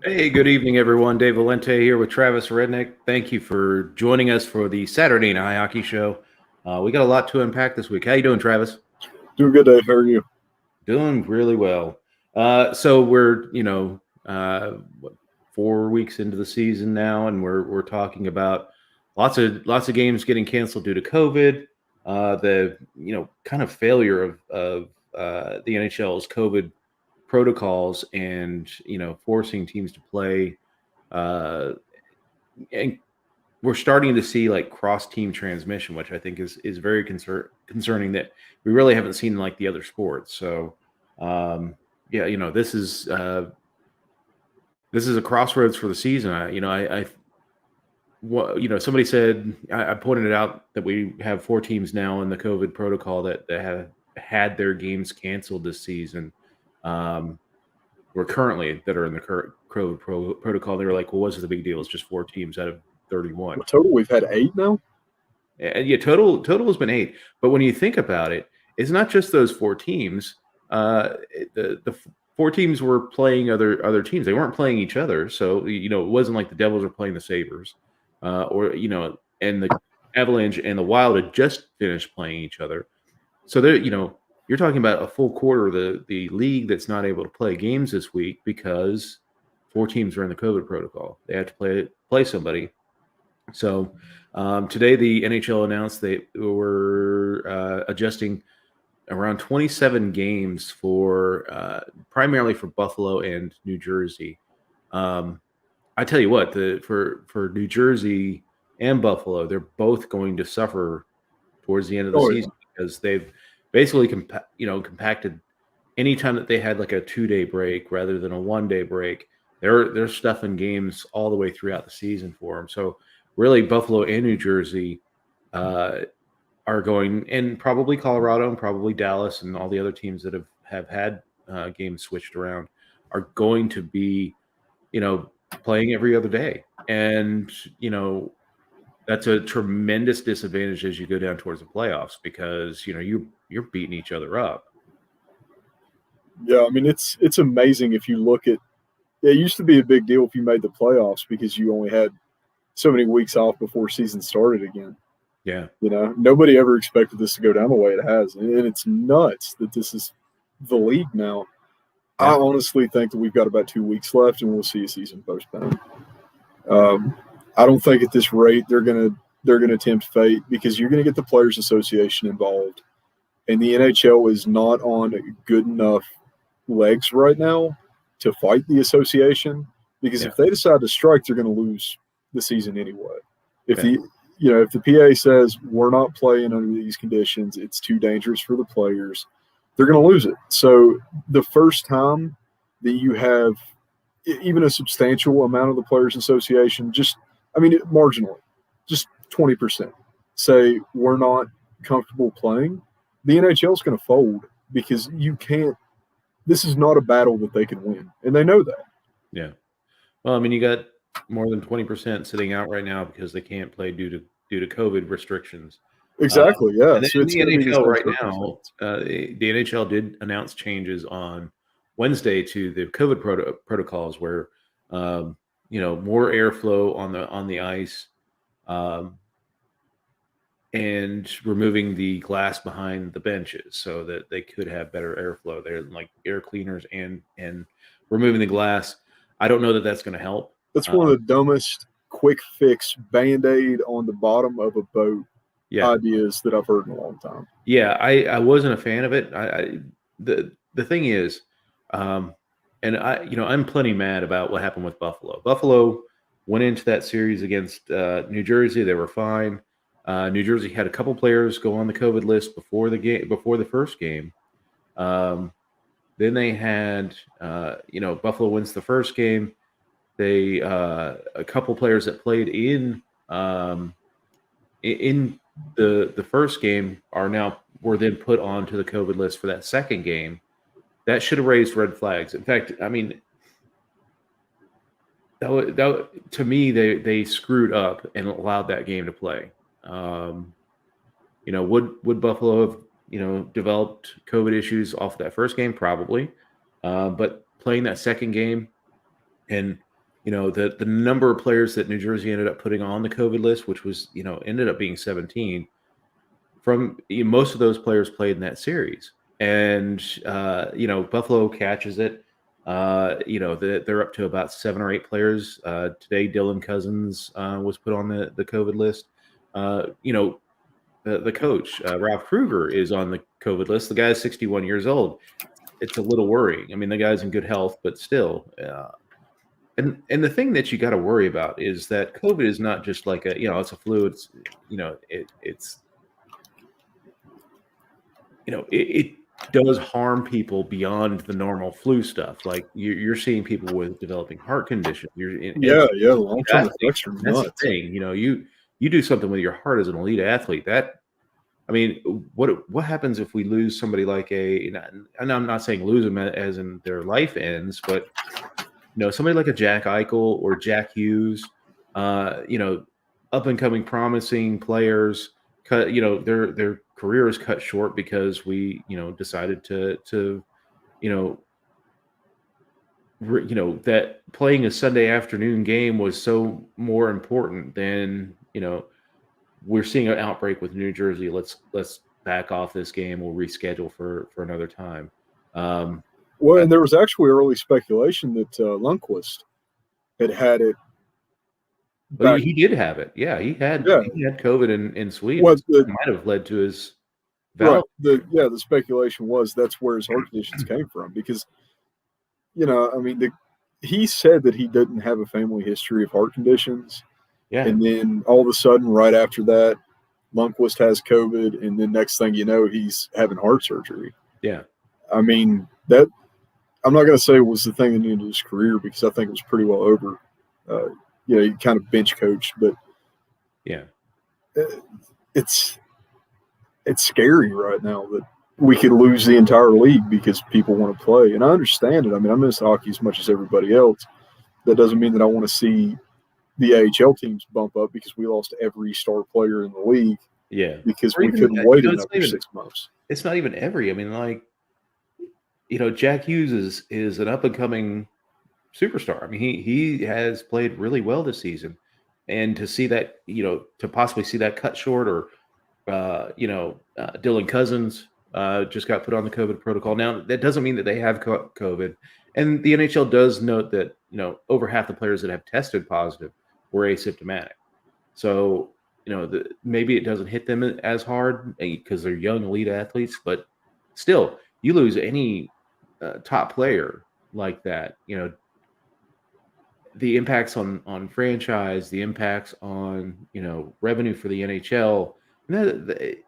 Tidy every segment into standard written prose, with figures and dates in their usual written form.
Hey, good evening, everyone. Dave Valente here with Travis Rednick. Thank you for joining us for the Saturday Night Hockey Show. We got a lot to unpack this week. How you doing, Travis? Doing good, Dave. How are you? Doing really well. So we're 4 weeks into the season now, and we're talking about lots of games getting canceled due to COVID. The kind of failure of the NHL's COVID protocols, and forcing teams to play. And we're starting to see like cross team transmission, which I think is very concerning that we really haven't seen like the other sports. So yeah, this is a crossroads for the season. I what somebody said, I pointed it out that we have 4 teams now in the COVID protocol that have had their games canceled this season. Um, or currently that are in the current COVID protocol. They were like, well, what's the big deal? It's just 4 teams out of 31. Total, we've had 8 now. And yeah, total has been 8. But when you think about it, it's not just those 4 teams. The 4 teams were playing other teams. They weren't playing each other. So it wasn't like the Devils were playing the Sabres, or and the Avalanche and the Wild had just finished playing each other. So you're talking about a full quarter of the league that's not able to play games this week because 4 teams are in the COVID protocol. They have to play somebody. So today, the NHL announced they were adjusting around 27 games for primarily for Buffalo and New Jersey. Um, I tell you what, for New Jersey and Buffalo, they're both going to suffer towards the end of the Oh, yeah. season because they've basically compacted any time that they had like a 2-day break rather than a 1-day break. They're stuffing games all the way throughout the season for them. So really, Buffalo and New Jersey uh, are going, and probably Colorado and probably Dallas and all the other teams that have had games switched around are going to be, playing every other day. And that's a tremendous disadvantage as you go down towards the playoffs because you're beating each other up. Yeah, I mean it's amazing if you look at. It used to be a big deal if you made the playoffs because you only had so many weeks off before season started again. Yeah, Nobody ever expected this to go down the way it has, and it's nuts that this is the league now. I yeah, honestly think that we've got about 2 weeks left, and we'll see a season postponed. Um, I don't think at this rate they're gonna tempt fate because you're gonna get the Players Association involved, and the NHL is not on good enough legs right now to fight the association. Because yeah, if they decide to strike, they're going to lose the season anyway. If yeah, the if the PA says we're not playing under these conditions, it's too dangerous for the players, they're going to lose it. So the first time that you have even a substantial amount of the Players Association, just I mean marginally, just 20%, say we're not comfortable playing, the NHL is going to fold because you can't. This is not a battle that they can win, and they know that. yeah. Well, I mean, you got more than 20% sitting out right now because they can't play due to COVID restrictions. Exactly. Yeah. And then So in it's the going to be the NHL same right now, circumstance. the NHL did announce changes on Wednesday to the COVID protocols, where more airflow on the ice, um, and removing the glass behind the benches so that they could have better airflow. They're like air cleaners and removing the glass. I don't know that that's going to help. That's Uh, one of the dumbest quick fix band aid on the bottom of a boat yeah, ideas that I've heard in a long time. yeah. I wasn't a fan of it. The thing is, um, and I'm plenty mad about what happened with Buffalo. Buffalo went into that series against New Jersey. They were fine. New Jersey had a couple players go on the COVID list before the first game. Um, then they had, Buffalo wins the first game. They a couple players that played um, in the first game were then put onto the COVID list for that second game. That should have raised red flags. In fact, I mean, to me they screwed up and allowed that game to play. Um, would Buffalo have developed COVID issues off that first game? Probably, but playing that second game and the number of players that New Jersey ended up putting on the COVID list, which was, ended up being 17. Most of those players played in that series, and Buffalo catches it. They're up to about 7 or 8 players today. Dylan Cousins was put on the COVID list. The coach Ralph Kruger is on the COVID list. The guy's 61 years old. It's a little worrying. I mean, the guy's in good health, but still. And the thing that you got to worry about is that COVID is not just like it's a flu. It's it does harm people beyond the normal flu stuff. Like you're seeing people with developing heart conditions. The long-term effects are that's nuts. the thing. You do something with your heart as an elite athlete. What happens if we lose somebody like and I'm not saying lose them as in their life ends, but somebody like a Jack Eichel or Jack Hughes, up and coming promising players, their career is cut short because we decided to that playing a Sunday afternoon game was so more important than we're seeing an outbreak with New Jersey. Let's back off this game. We'll reschedule for another time. Well, and there was actually early speculation that Lundqvist had it. Well, he did have it. Yeah, he had COVID in Sweden. That might have led to his right. The speculation was that's where his heart conditions came from because, he said that he didn't have a family history of heart conditions. Yeah. And then all of a sudden, right after that, Lundqvist has COVID, and then next thing you know, he's having heart surgery. Yeah. I mean, that I'm not going to say it was the thing that ended his career because I think it was pretty well over. He kind of bench coached, but yeah, it's scary right now that we could lose the entire league because people want to play. And I understand it. I mean, I miss hockey as much as everybody else. That doesn't mean that I want to see the AHL teams bump up because we lost every star player in the league. Yeah. Because we couldn't wait another 6 months. It's not even every. I mean, Jack Hughes is an up and coming superstar. I mean, he has played really well this season, and to see that, to possibly see that cut short, or Dylan Cousins just got put on the COVID protocol. Now that doesn't mean that they have COVID, and the NHL does note that over half the players that have tested positive were asymptomatic. So maybe it doesn't hit them as hard because they're young elite athletes, but still, you lose any top player like that, the impacts on franchise, the impacts on revenue for the NHL,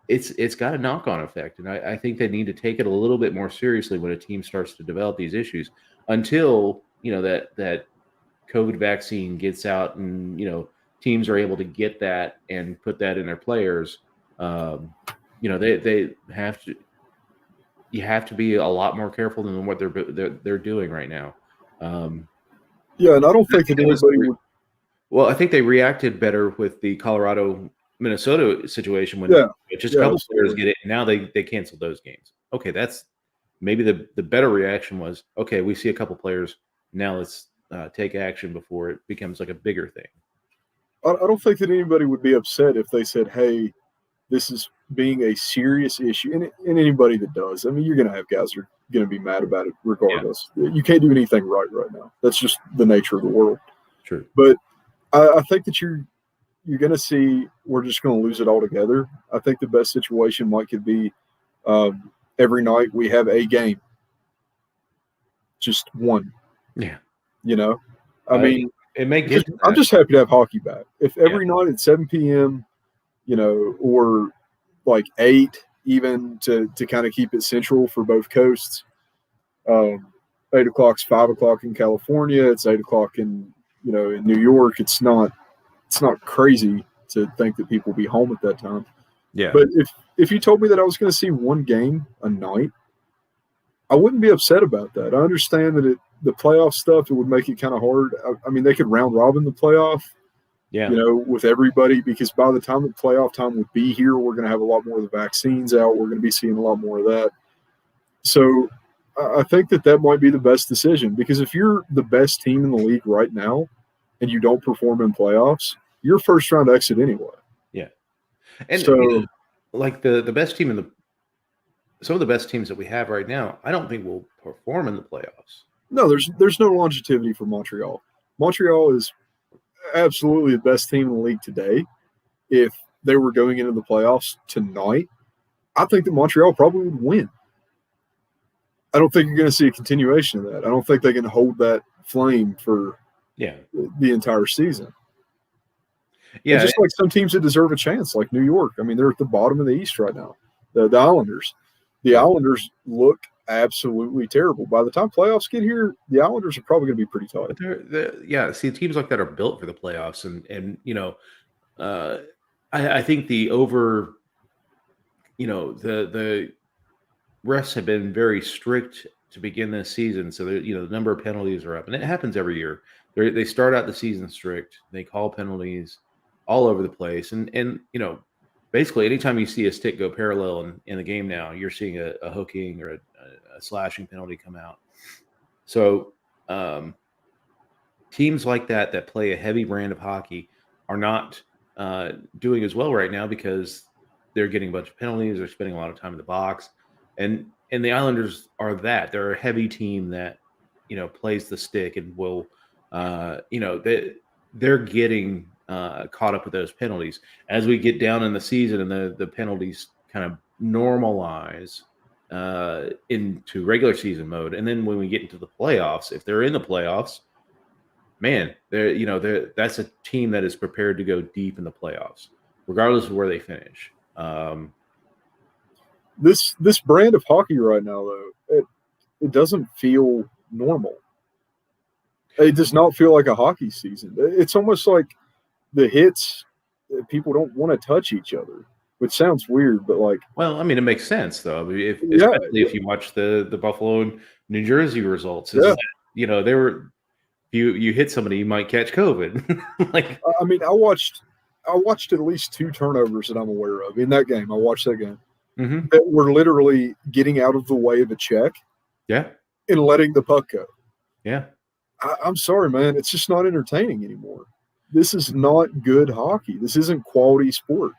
it's got a knock-on effect, and I think they need to take it a little bit more seriously when a team starts to develop these issues. Until that COVID vaccine gets out and teams are able to get that and put that in their players, they have to. You have to be a lot more careful than what they're doing right now. And I don't think that anybody would. Well, I think they reacted better with the Colorado-Minnesota situation when just a couple players get it. And now they canceled those games. Okay, that's maybe the better reaction was, okay, we see a couple players. Now let's take action before it becomes like a bigger thing. I don't think that anybody would be upset if they said, hey, this is being a serious issue. And anybody that does, I mean, you're going to have guys that are going to be mad about it regardless. Yeah. You can't do anything right now. That's just the nature of the world. True. But I think that you're going to see we're just going to lose it altogether. I think the best situation could be every night we have a game. Just one. Yeah. I mean, it may get I'm just happy to have hockey back. If every night at 7 p.m., or like 8 even to kind of keep it central for both coasts. 8 o'clock's 5 o'clock in California. It's 8 o'clock in New York. It's not crazy to think that people will be home at that time. Yeah. But if you told me that I was going to see one game a night, I wouldn't be upset about that. I understand that the playoff stuff, it would make it kind of hard. I mean, they could round robin the playoff. Yeah. With everybody, because by the time the playoff time would be here, we're going to have a lot more of the vaccines out. We're going to be seeing a lot more of that. So I think that might be the best decision, because if you're the best team in the league right now, and you don't perform in playoffs, you're first round exit anyway. Yeah. And so, like the best team in the some of the best teams that we have right now, I don't think will perform in the playoffs. no, there's no longevity for Montreal. Montreal is absolutely the best team in the league today. If they were going into the playoffs tonight, I think that Montreal probably would win. I don't think you're going to see a continuation of that. I don't think they can hold that flame for the entire season. Yeah, and just like some teams that deserve a chance, like New York. I mean, they're at the bottom of the East right now. The Islanders. The Islanders look absolutely terrible. By the time playoffs get here, the Islanders are probably going to be pretty tight. But see, teams like that are built for the playoffs, and I think the refs have been very strict to begin this season, so the number of penalties are up, and it happens every year. They start out the season strict. They call penalties all over the place, and basically anytime you see a stick go parallel in the game now, you're seeing a hooking or a slashing penalty come out. So teams like that play a heavy brand of hockey are not doing as well right now because they're getting a bunch of penalties. They're spending a lot of time in the box, and the Islanders are that. They're a heavy team that plays the stick and will they're getting caught up with those penalties as we get down in the season, and the penalties kind of normalize into regular season mode. And then when we get into the playoffs, if they're in the playoffs, man, that's a team that is prepared to go deep in the playoffs, regardless of where they finish. This brand of hockey right now, though, it doesn't feel normal. It does not feel like a hockey season. It's almost like the hits, people don't want to touch each other, which sounds weird, but well, I mean, it makes sense though. I mean, especially if you watch the Buffalo and New Jersey results, they were you hit somebody, you might catch COVID. I mean, I watched at least 2 turnovers that I'm aware of in that game. I watched that game that were literally getting out of the way of a check, and letting the puck go. Yeah. I'm sorry, man. It's just not entertaining anymore. This is not good hockey. This isn't quality sport.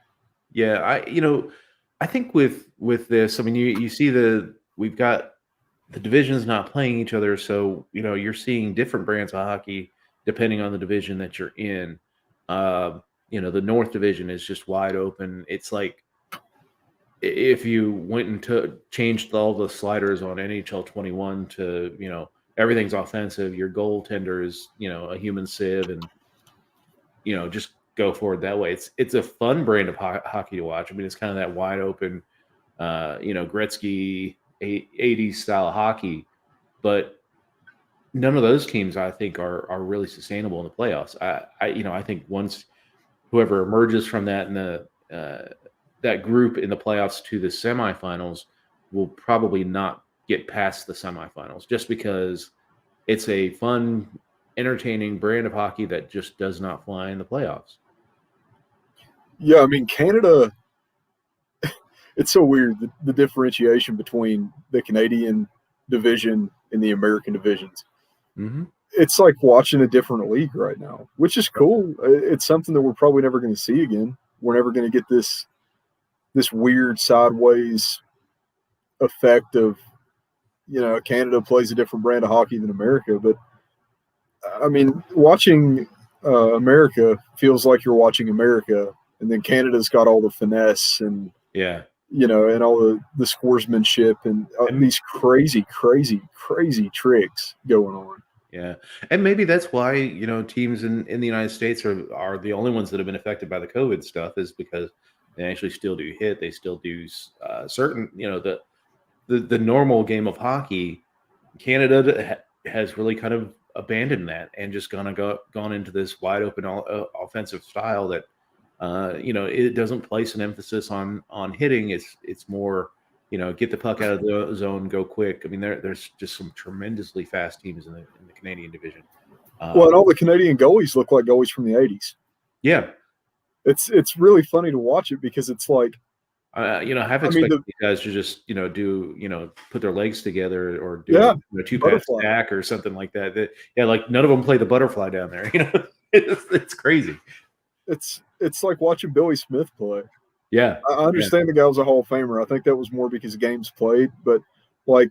Yeah, I think with this, I mean, you see we've got the divisions not playing each other, so you're seeing different brands of hockey depending on the division that you're in. The North Division is just wide open. It's like if you went and changed all the sliders on NHL 21 to everything's offensive. Your goaltender is, a human sieve, and just go forward that way. It's a fun brand of hockey to watch. I mean, it's kind of that wide open, Gretzky 80s style of hockey, but none of those teams I think are really sustainable in the playoffs. I think once whoever emerges from that in that group in the playoffs to the semifinals will probably not get past the semifinals, just because it's a fun, entertaining brand of hockey that just does not fly in the playoffs. Yeah, I mean, Canada, it's so weird, the differentiation between the Canadian division and the American divisions. Mm-hmm. It's like watching a different league right now, which is cool. It's something that we're probably never going to see again. We're never going to get this weird sideways effect of Canada plays a different brand of hockey than America. But I mean, watching America feels like you're watching America, and then Canada's got all the finesse and and all the scoresmanship and these crazy tricks going on. Yeah, and maybe that's why teams in the United States are the only ones that have been affected by the COVID stuff, is because they actually still do hit. They still do certain the normal game of hockey. Canada has really kind of abandoned that and just gone into this wide open offensive style that it doesn't place an emphasis on hitting. It's more get the puck out of the zone, go quick. I mean, there's just some tremendously fast teams in the Canadian division. Well, and all the Canadian goalies look like goalies from the 80s. Yeah. It's really funny to watch it because it's like I have I mean, expected these guys to just, do, put their legs together or do yeah, a two-pass butterfly. stack or something like that. Yeah, like none of them play the butterfly down there. It's crazy. It's like watching Billy Smith play. Yeah, I yeah, understand the guy was a Hall of Famer. I think that was more because games played, but like,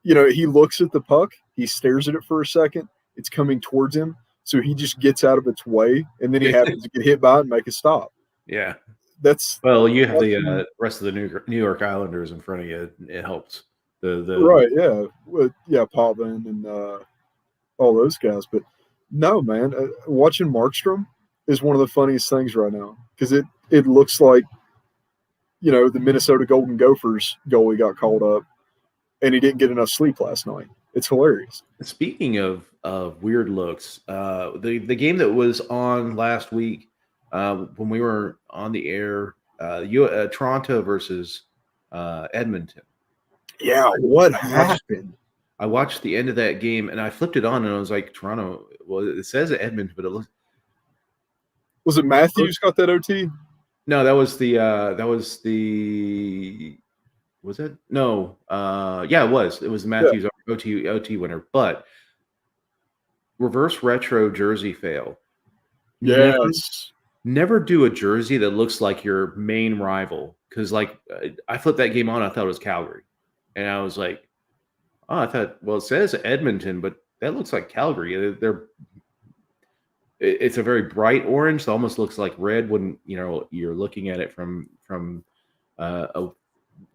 he looks at the puck, he stares at it for a second, it's coming towards him, so he just gets out of its way, and then he happens to get hit by it and make a stop. yeah. That's Well, you have the watching, rest of the New York Islanders in front of you. It helps. The right, yeah, yeah, Potvin and all those guys. But no, man, watching Markstrom is one of the funniest things right now because it looks like the Minnesota Golden Gophers goalie got called up and he didn't get enough sleep last night. It's hilarious. Speaking of weird looks, the game that was on last week when we were on the air, Toronto versus Edmonton. Yeah, what I watched, happened? I watched the end of that game and I flipped it on and I was like, Toronto. Well, it says Edmonton, but it looks Was it Matthews got that OT? no. Was it no? Yeah, it was. It was Yeah. Matthews OT winner, but reverse retro jersey fail. Never Yes. never do a jersey that looks like your main rival because I flipped that game on. I thought it was Calgary, and I was like, oh, I thought, well, it says Edmonton, but that looks like Calgary. It's a very bright orange. It almost looks like red when you're looking at it from a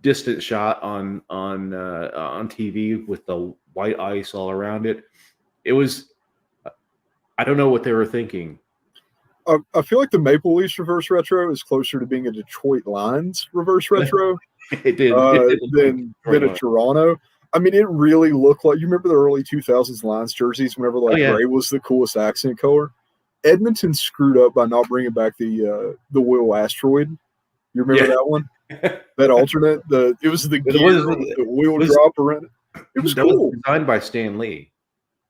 distant shot on TV with the white ice all around it. It was, I don't know what they were thinking. I feel like the Maple Leafs reverse retro is closer to being a Detroit Lions reverse retro It did. than a Toronto. I mean, it really looked like you remember the early 2000s Lions jerseys whenever gray was the coolest accent color. Edmonton screwed up by not bringing back the Will Asteroid. You remember that one? That alternate, it was the gear, the wheel drop around it. It was cool. Was designed by Stan Lee.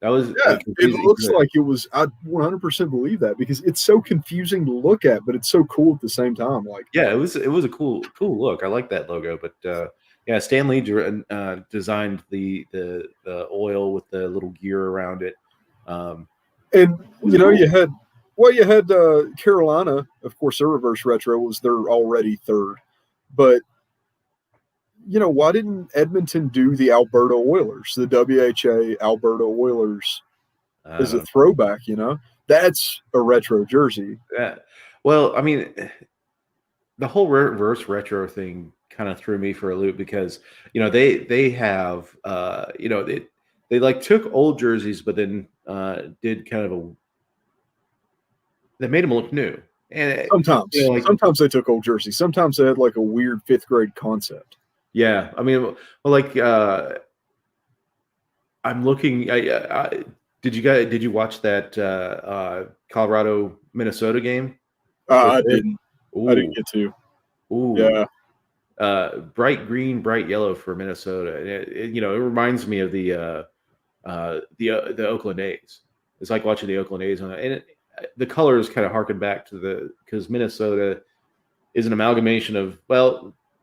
That was it looks like it was. I 100% believe that because it's so confusing to look at, but it's so cool at the same time. It was a cool look. I like that logo, but Stan Lee designed the oil with the little gear around it. And you had Carolina, of course, their reverse retro was their already third, but why didn't Edmonton do the Alberta Oilers, the WHA Alberta Oilers as a throwback? That's a retro jersey. Yeah. Well, I mean, the whole reverse retro thing kind of threw me for a loop because they have they took old jerseys, but then did kind of they made them look new. And sometimes they took old jerseys. Sometimes they had like a weird 5th grade concept. Yeah, I mean, well, I'm looking. Did you watch that Colorado Minnesota game? I didn't. I didn't get to. Ooh. Yeah. Bright green, bright yellow for Minnesota. It reminds me of the Oakland A's. It's like watching the Oakland A's on it, and the colors kind of harken back to because Minnesota is an amalgamation of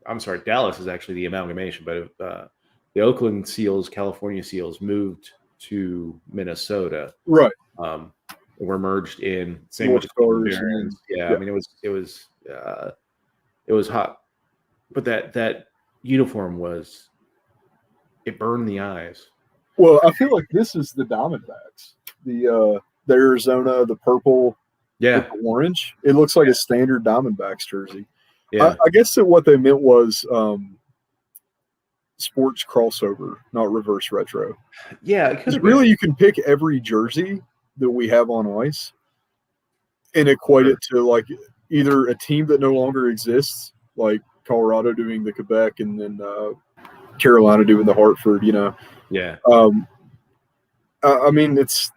I'm sorry, Dallas is actually the amalgamation, but the Oakland Seals, California Seals moved to Minnesota. Right. Were merged in same with Barons. Yeah, I mean it was hot. But that uniform it burned the eyes. Well, I feel like this is the Diamondbacks. The Arizona, the purple, with the orange. It looks like a standard Diamondbacks jersey. Yeah. I guess that what they meant was sports crossover, not reverse retro. Yeah, because really you can pick every jersey that we have on ice and equate it to like either a team that no longer exists, like Colorado doing the Quebec and then Carolina doing the Hartford, Yeah. I mean, it's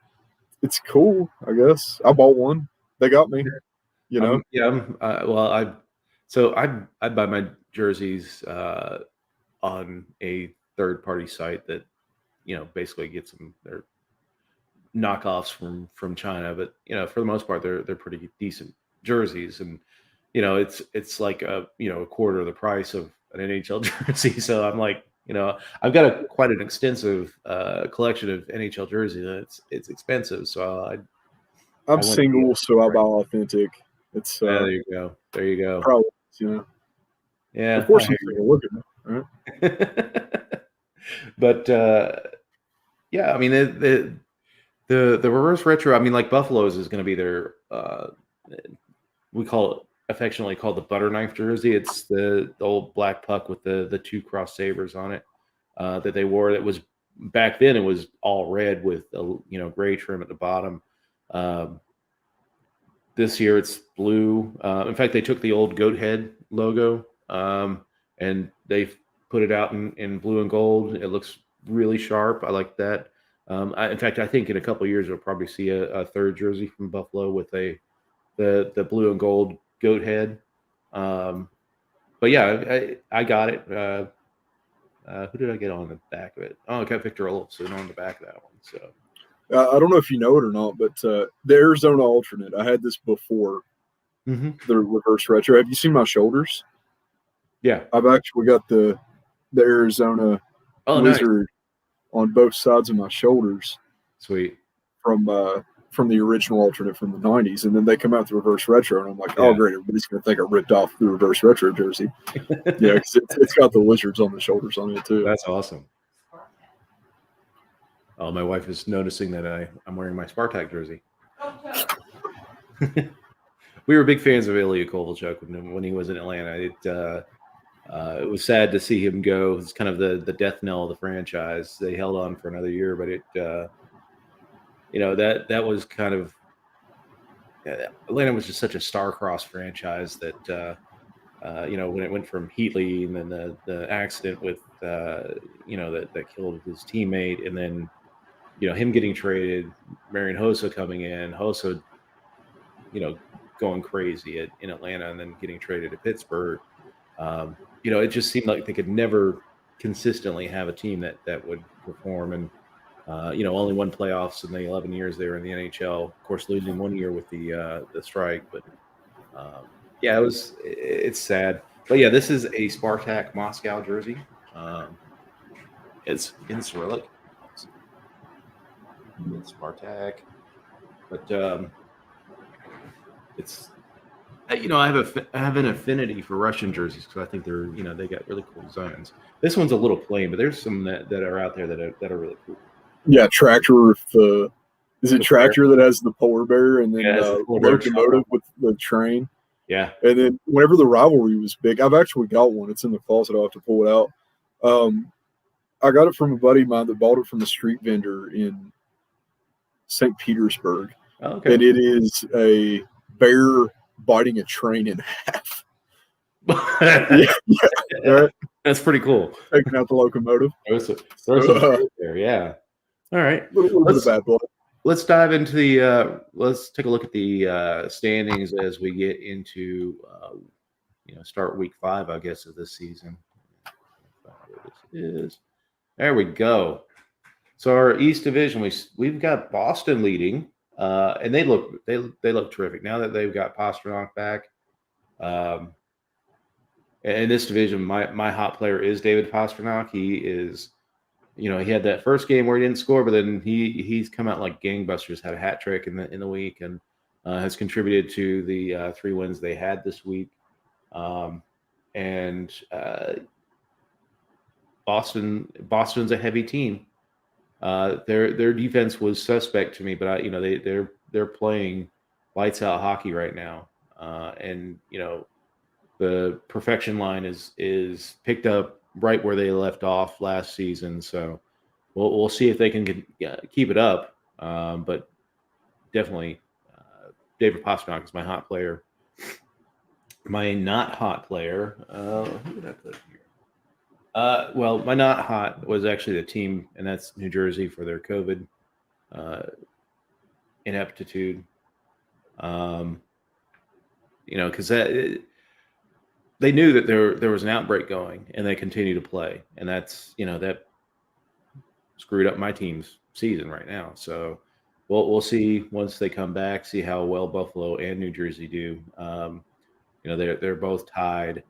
cool, I guess. I bought one. They got me, Yeah. I'd buy my jerseys on a third-party site that basically gets them their knockoffs from China, but for the most part they're pretty decent jerseys, and it's like a quarter of the price of an NHL jersey. So I'm like, I've got quite an extensive collection of NHL jerseys, and it's expensive. So I I'm went the single, so I right. buy authentic. It's There you go. There you go. probably, you know, Yeah, I unfortunately, hear for the look at it. Right? you. But yeah, I mean the reverse retro. I mean, like Buffalo's is going to be their we call it affectionately called the butter knife jersey. It's the old black puck with the two cross sabers on it that they wore. That was back then. It was all red with a gray trim at the bottom. Um, this year it's blue. In fact, they took the old goat head logo and they put it out in blue and gold. It looks really sharp. I like that. In fact, I think in a couple of years we'll probably see a third jersey from Buffalo with the blue and gold goat head. Um, but yeah, I got it. Who did I get on the back of it? Oh, I got Victor Olofsson on the back of that one. So I don't know if you know it or not, but the Arizona alternate, I had this before the reverse retro. Have you seen my shoulders? yeah. I've actually got the Arizona Oh, nice. lizard on both sides of my shoulders Sweet. from the original alternate from the '90s, and then they come out the reverse retro, and I'm like, Yeah. oh great, everybody's gonna think I ripped off the reverse retro jersey. Yeah, because it's got the lizards on the shoulders on it too. That's awesome. Oh, my wife is noticing that I'm wearing my Spartak jersey. We were big fans of Ilya Kovalchuk when he was in Atlanta. It was sad to see him go. It's kind of the death knell of the franchise. They held on for another year, but that was kind of Atlanta was just such a star-crossed franchise that when it went from Heatley and then the accident with that killed his teammate, and then him getting traded, Marian Hossa coming in, Hossa going crazy in Atlanta, and then getting traded to Pittsburgh. It just seemed like they could never consistently have a team that would perform. And only won playoffs in the 11 years they were in the NHL. Of course, losing 1 year with the strike, but yeah, it's sad. But yeah, this is a Spartak Moscow jersey. It's in Cyrillic. It's Spartak, but it's I have an affinity for Russian jerseys because I think they got really cool designs. This one's a little plain, but there's some that are out there that are really cool. Yeah, Tractor with is it Tractor that has the polar bear, and then Locomotive with the train? Yeah. And then whenever the rivalry was big, I've actually got one. It's in the closet. I'll have to pull it out. I got it from a buddy of mine that bought it from a street vendor in St. Petersburg. Oh, okay. And it is a bear biting a train in half. Yeah. That's pretty cool. Taking out the locomotive. There's some there, yeah. All right. A little bit of bad blood. Let's dive into let's take a look at the standings as we get into start week 5, I guess, of this season. There we go. So our East Division, we've got Boston leading, and they look terrific now that they've got Pastrnak back. In this division, my hot player is David Pastrnak. He is, he had that first game where he didn't score, but then he's come out like gangbusters. Had a hat trick in the week, and has contributed to the 3 wins they had this week. Boston's a heavy team. Their defense was suspect to me, but they're playing lights out hockey right now, and the perfection line is picked up right where they left off last season. So we'll see if they can keep it up. But definitely, David Pastrnak is my hot player. My not hot player, who did I put here? Well, my not hot was actually the team, and that's New Jersey for their COVID ineptitude. Because they knew that there was an outbreak going, and they continue to play, and that's that screwed up my team's season right now. So we'll see once they come back, see how well Buffalo and New Jersey do. They're both tied.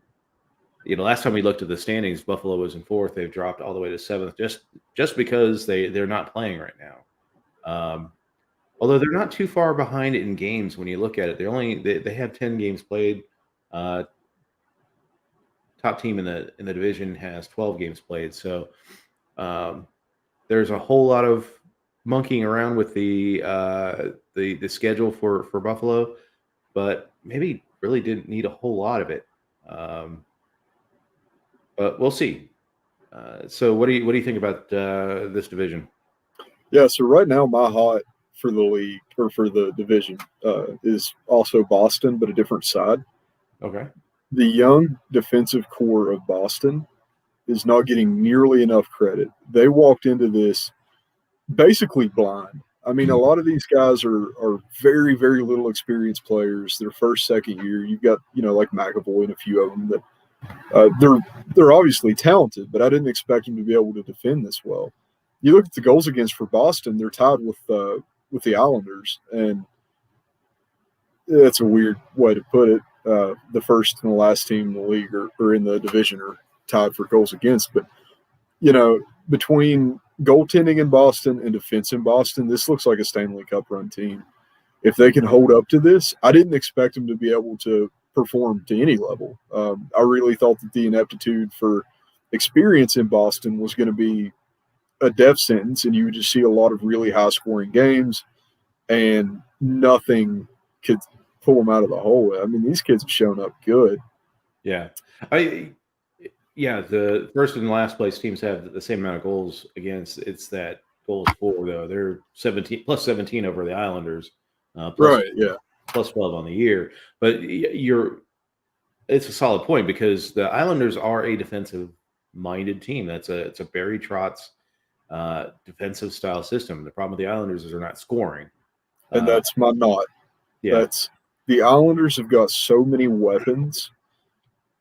Last time we looked at the standings, Buffalo was in fourth. They've dropped all the way to seventh just because they're not playing right now. Although they're not too far behind in games when you look at it. They have 10 games played. Top team in the division has 12 games played. So there's a whole lot of monkeying around with the schedule for Buffalo, but maybe really didn't need a whole lot of it. But we'll see. So what do you think about this division? Yeah, so right now my hot for the league or for the division is also Boston, but a different side. Okay. The young defensive core of Boston is not getting nearly enough credit. They walked into this basically blind. I mean, a lot of these guys are very, very little experienced players. Their first, second year. You've got, like McAvoy and a few of them that they're obviously talented, but I didn't expect them to be able to defend this well. You look at the goals against for Boston; they're tied with the Islanders, and that's a weird way to put it. The first and the last team in the league or in the division are tied for goals against, but between goaltending in Boston and defense in Boston, this looks like a Stanley Cup run team. If they can hold up to this, I didn't expect them to be able to perform to any level. I really thought that the ineptitude for experience in Boston was going to be a death sentence, and you would just see a lot of really high-scoring games, and nothing could pull them out of the hole. I mean, these kids have shown up good. Yeah. The first and last place teams have the same amount of goals against. It's that goals for, though. They're 17 plus 17 over the Islanders. Right, yeah. Plus 12 on the year. But it's a solid point because the Islanders are a defensive-minded team. It's a Barry Trotz defensive style system. The problem with the Islanders is they're not scoring. And that's my knot. Yeah. The Islanders have got so many weapons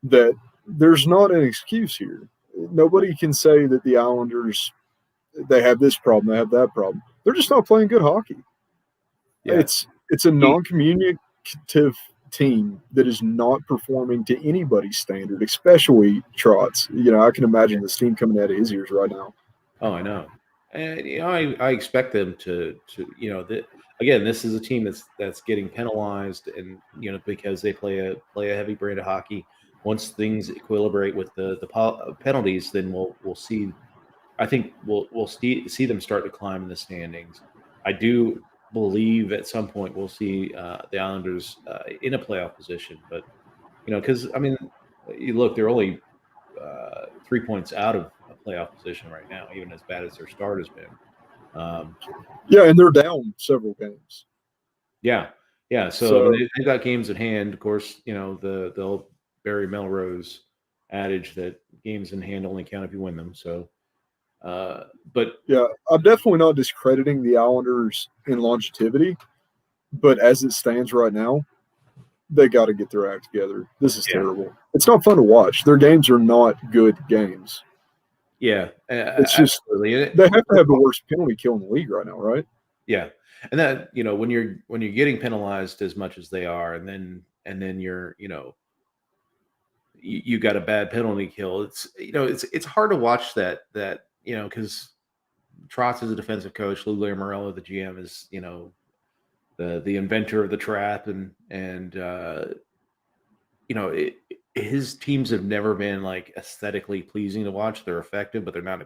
that there's not an excuse here. Nobody can say that the Islanders, they have this problem, they have that problem. They're just not playing good hockey. Yeah. It's a non-communicative team that is not performing to anybody's standard, especially Trotz. I can imagine the steam coming out of his ears right now. Oh, I know. And I expect them to again, this is a team that's getting penalized, and because they play a heavy brand of hockey. Once things equilibrate with the penalties, then we'll see. I think we'll see them start to climb in the standings. I do believe at some point we'll see the Islanders in a playoff position, but because you look, they're only 3 points out of a playoff position right now, even as bad as their start has been. And they're down several games. Yeah. So they've got games at hand. Of course, the old Barry Melrose adage that games in hand only count if you win them. So, but yeah, I'm definitely not discrediting the Islanders in longevity, but as it stands right now, they got to get their act together. This is terrible. It's not fun to watch. Their games are not good games. Yeah, it's just they have to have the worst penalty kill in the league right now, right? Yeah, and that when you're getting penalized as much as they are, and then you're you got a bad penalty kill. It's hard to watch that because Trotz is a defensive coach. Lou Lamoriello, the GM, is the inventor of the trap, and his teams have never been like aesthetically pleasing to watch. They're effective, but they're not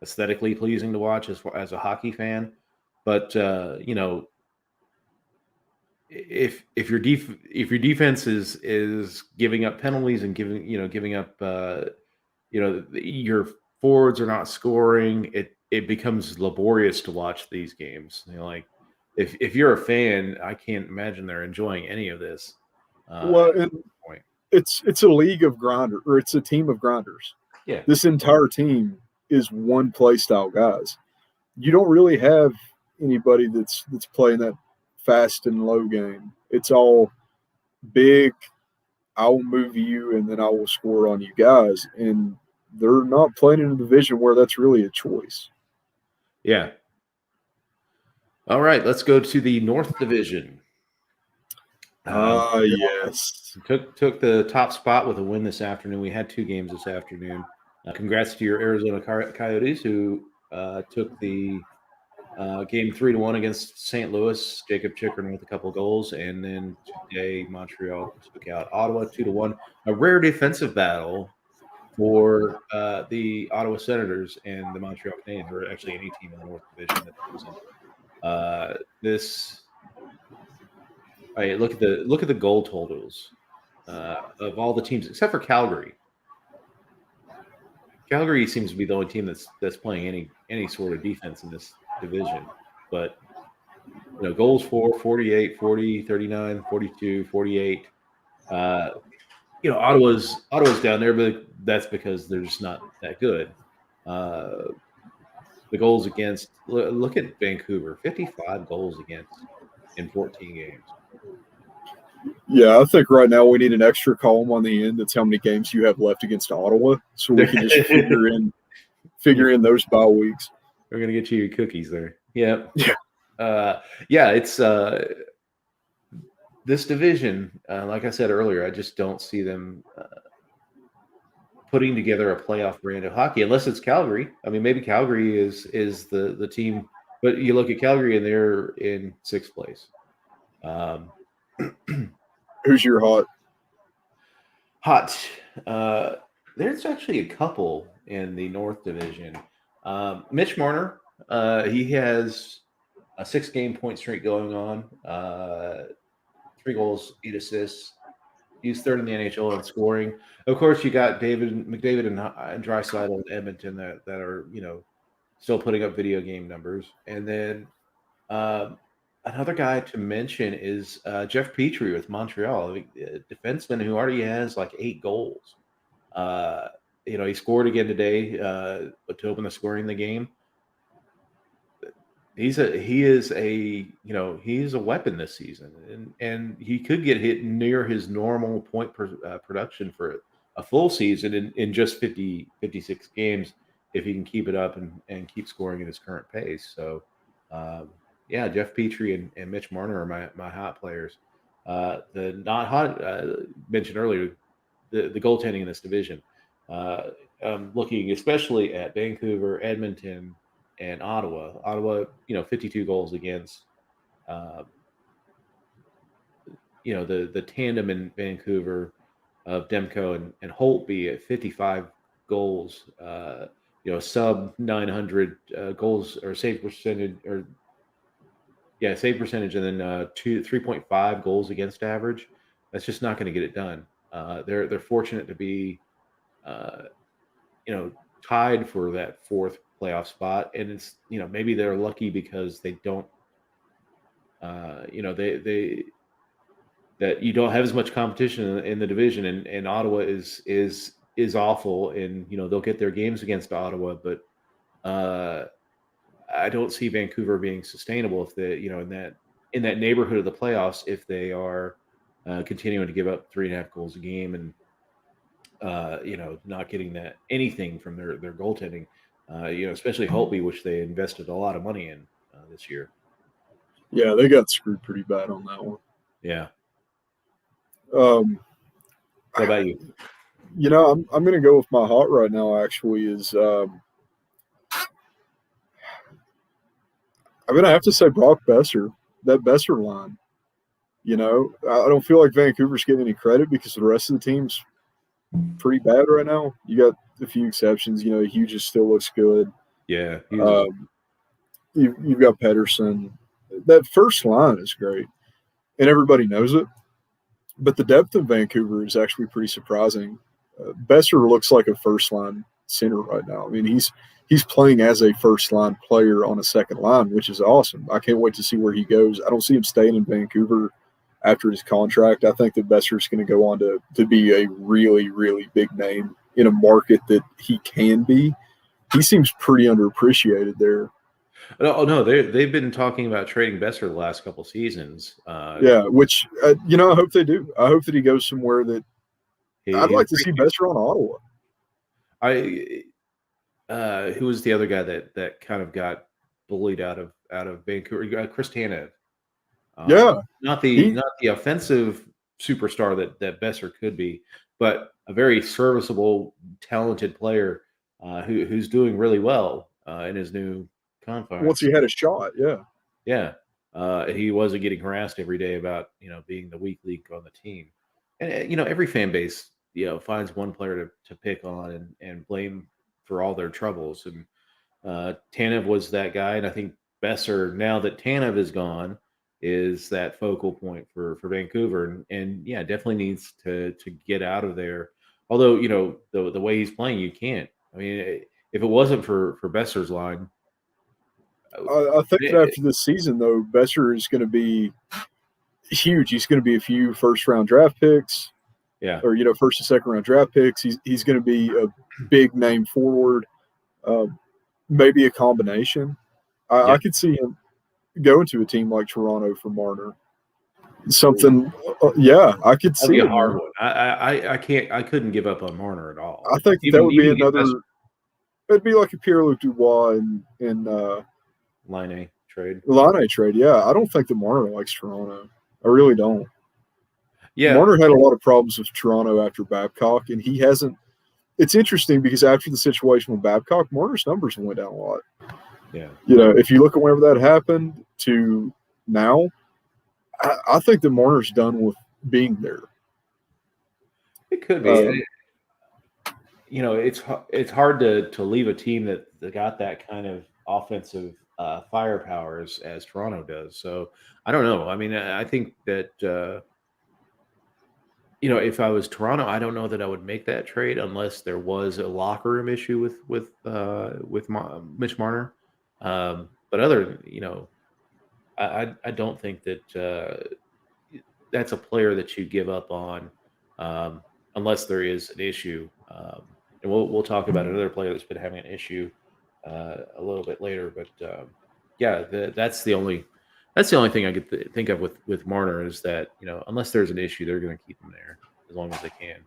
aesthetically pleasing to watch as a hockey fan. But if your defense is giving up penalties and giving up your forwards are not scoring, it becomes laborious to watch these games. If you're a fan, I can't imagine they're enjoying any of this. It's a league of grinders, or it's a team of grinders. Yeah, this entire team is one play style guys. You don't really have anybody that's playing that fast and low game. It's all big, I will move you and then I will score on you guys. And they're not playing in a division where that's really a choice. Yeah. All right, let's go to the North Division. Yes. Took the top spot with a win this afternoon. We had 2 games this afternoon. Congrats to your Arizona Coyotes, who took the game 3-1 against St. Louis. Jacob Chikrin with a couple goals, and then today Montreal took out Ottawa 2-1. A rare defensive battle for the Ottawa Senators and the Montreal Canadiens, or actually any team in the North Division that wasn't. This look at the goal totals of all the teams except for Calgary. Calgary seems to be the only team that's playing any sort of defense in this division. But goals for 48, 40, 39, 42, 48. Ottawa's down there, but that's because they're just not that good. The goals against, look at Vancouver, 55 goals against in 14 games. Yeah, I think right now we need an extra column on the end that's how many games you have left against Ottawa, so we can just figure in those bye weeks. We're gonna get you your cookies there. Yeah. Yeah. It's this division. Like I said earlier, I just don't see them putting together a playoff brand of hockey unless it's Calgary. I mean, maybe Calgary is the team, but you look at Calgary and they're in 6th place. Who's your hot? There's actually a couple in the North Division. Mitch Marner, he has a 6-game point streak going on. 3 goals, 8 assists. He's 3rd in the NHL in scoring. Of course, you got McDavid and Draisaitl in Edmonton that are still putting up video game numbers. And then another guy to mention is Jeff Petrie with Montreal, a defenseman who already has like 8 goals. He scored again today to open the scoring in the game. He's a weapon this season, and he could get hit near his normal point production for a full season in just 56 games if he can keep it up and keep scoring at his current pace. So, Jeff Petrie and Mitch Marner are my hot players. The not hot mentioned earlier, the goaltending in this division. Looking especially at Vancouver, Edmonton, and Ottawa. Ottawa, 52 goals against. The tandem in Vancouver of Demko and Holtby at 55 goals. Sub 900 goals or save percentage save percentage, and then 3.5 goals against average. That's just not going to get it done. They're fortunate to be, tied for that 4th playoff spot, and it's maybe they're lucky because they don't they that you don't have as much competition in the division, and Ottawa is awful, and they'll get their games against Ottawa, but I don't see Vancouver being sustainable if they in that neighborhood of the playoffs if they are continuing to give up 3.5 goals a game and not getting anything from their goaltending. Especially Holtby, which they invested a lot of money in this year. Yeah, they got screwed pretty bad on that one. Yeah. What about you? I'm going to go with my hot right now. Actually, is I'm going to have to say Brock Besser. That Besser line. I don't feel like Vancouver's getting any credit because the rest of the team's pretty bad right now. You got a few exceptions. Hughes still looks good. Yeah. You've got Pedersen. That first line is great, and everybody knows it. But the depth of Vancouver is actually pretty surprising. Besser looks like a first-line center right now. I mean, he's playing as a first-line player on a second line, which is awesome. I can't wait to see where he goes. I don't see him staying in Vancouver after his contract. I think that Besser's going to go on to be a really, really big name in a market that he can be. He seems pretty underappreciated there. Oh no, they've been talking about trading Besser the last couple seasons. Which I hope they do. I hope that he goes somewhere that I'd like to see Besser on Ottawa. Who was the other guy that kind of got bullied out of Vancouver? Chris Tanev. Yeah, Not he the offensive superstar that Besser could be, but a very serviceable, talented player who's doing really well in his new once conference. he had a shot. Yeah, Yeah, he wasn't getting harassed every day about being the weak link on the team, and every fan base finds one player to pick on and blame for all their troubles, and Tanev was that guy, and I think Besser, now that Tanev is gone, is that focal point for Vancouver, and yeah, definitely needs to get out of there. Although the way he's playing, you can't. I mean, if it wasn't for Besser's line, I think that it- after this season, though, Besser is going to be huge. He's going to be a few first round draft picks, yeah, or first and second round draft picks. He's going to be a big name forward, uh, maybe a combination. yeah, I could see him going to a team like Toronto for Marner. Something, yeah, I could that'd be see a it, hard man. one. I can't, I couldn't give up on Marner at all. I think that Even would be to get Besser, another. It'd be like a Pierre Luc Dubois and line A trade. Laine trade. Yeah, I don't think that Marner likes Toronto. I really don't. Yeah, Marner had a lot of problems with Toronto after Babcock, and he hasn't. It's interesting because after the situation with Babcock, Marner's numbers went down a lot. yeah. If you look at whenever that happened to now, I think that Marner's done with being there. It could Uh, be. It's hard to leave a team that got that kind of offensive firepower as Toronto does. So I don't know. I mean, I think that if I was Toronto, I don't know that I would make that trade unless there was a locker room issue with Mitch Marner. But other, I don't think that that's a player that you give up on unless there is an issue. And we'll talk about another player that's been having an issue a little bit later. But yeah, that's the only thing I could think of with Marner is that unless there's an issue, they're going to keep him there as long as they can.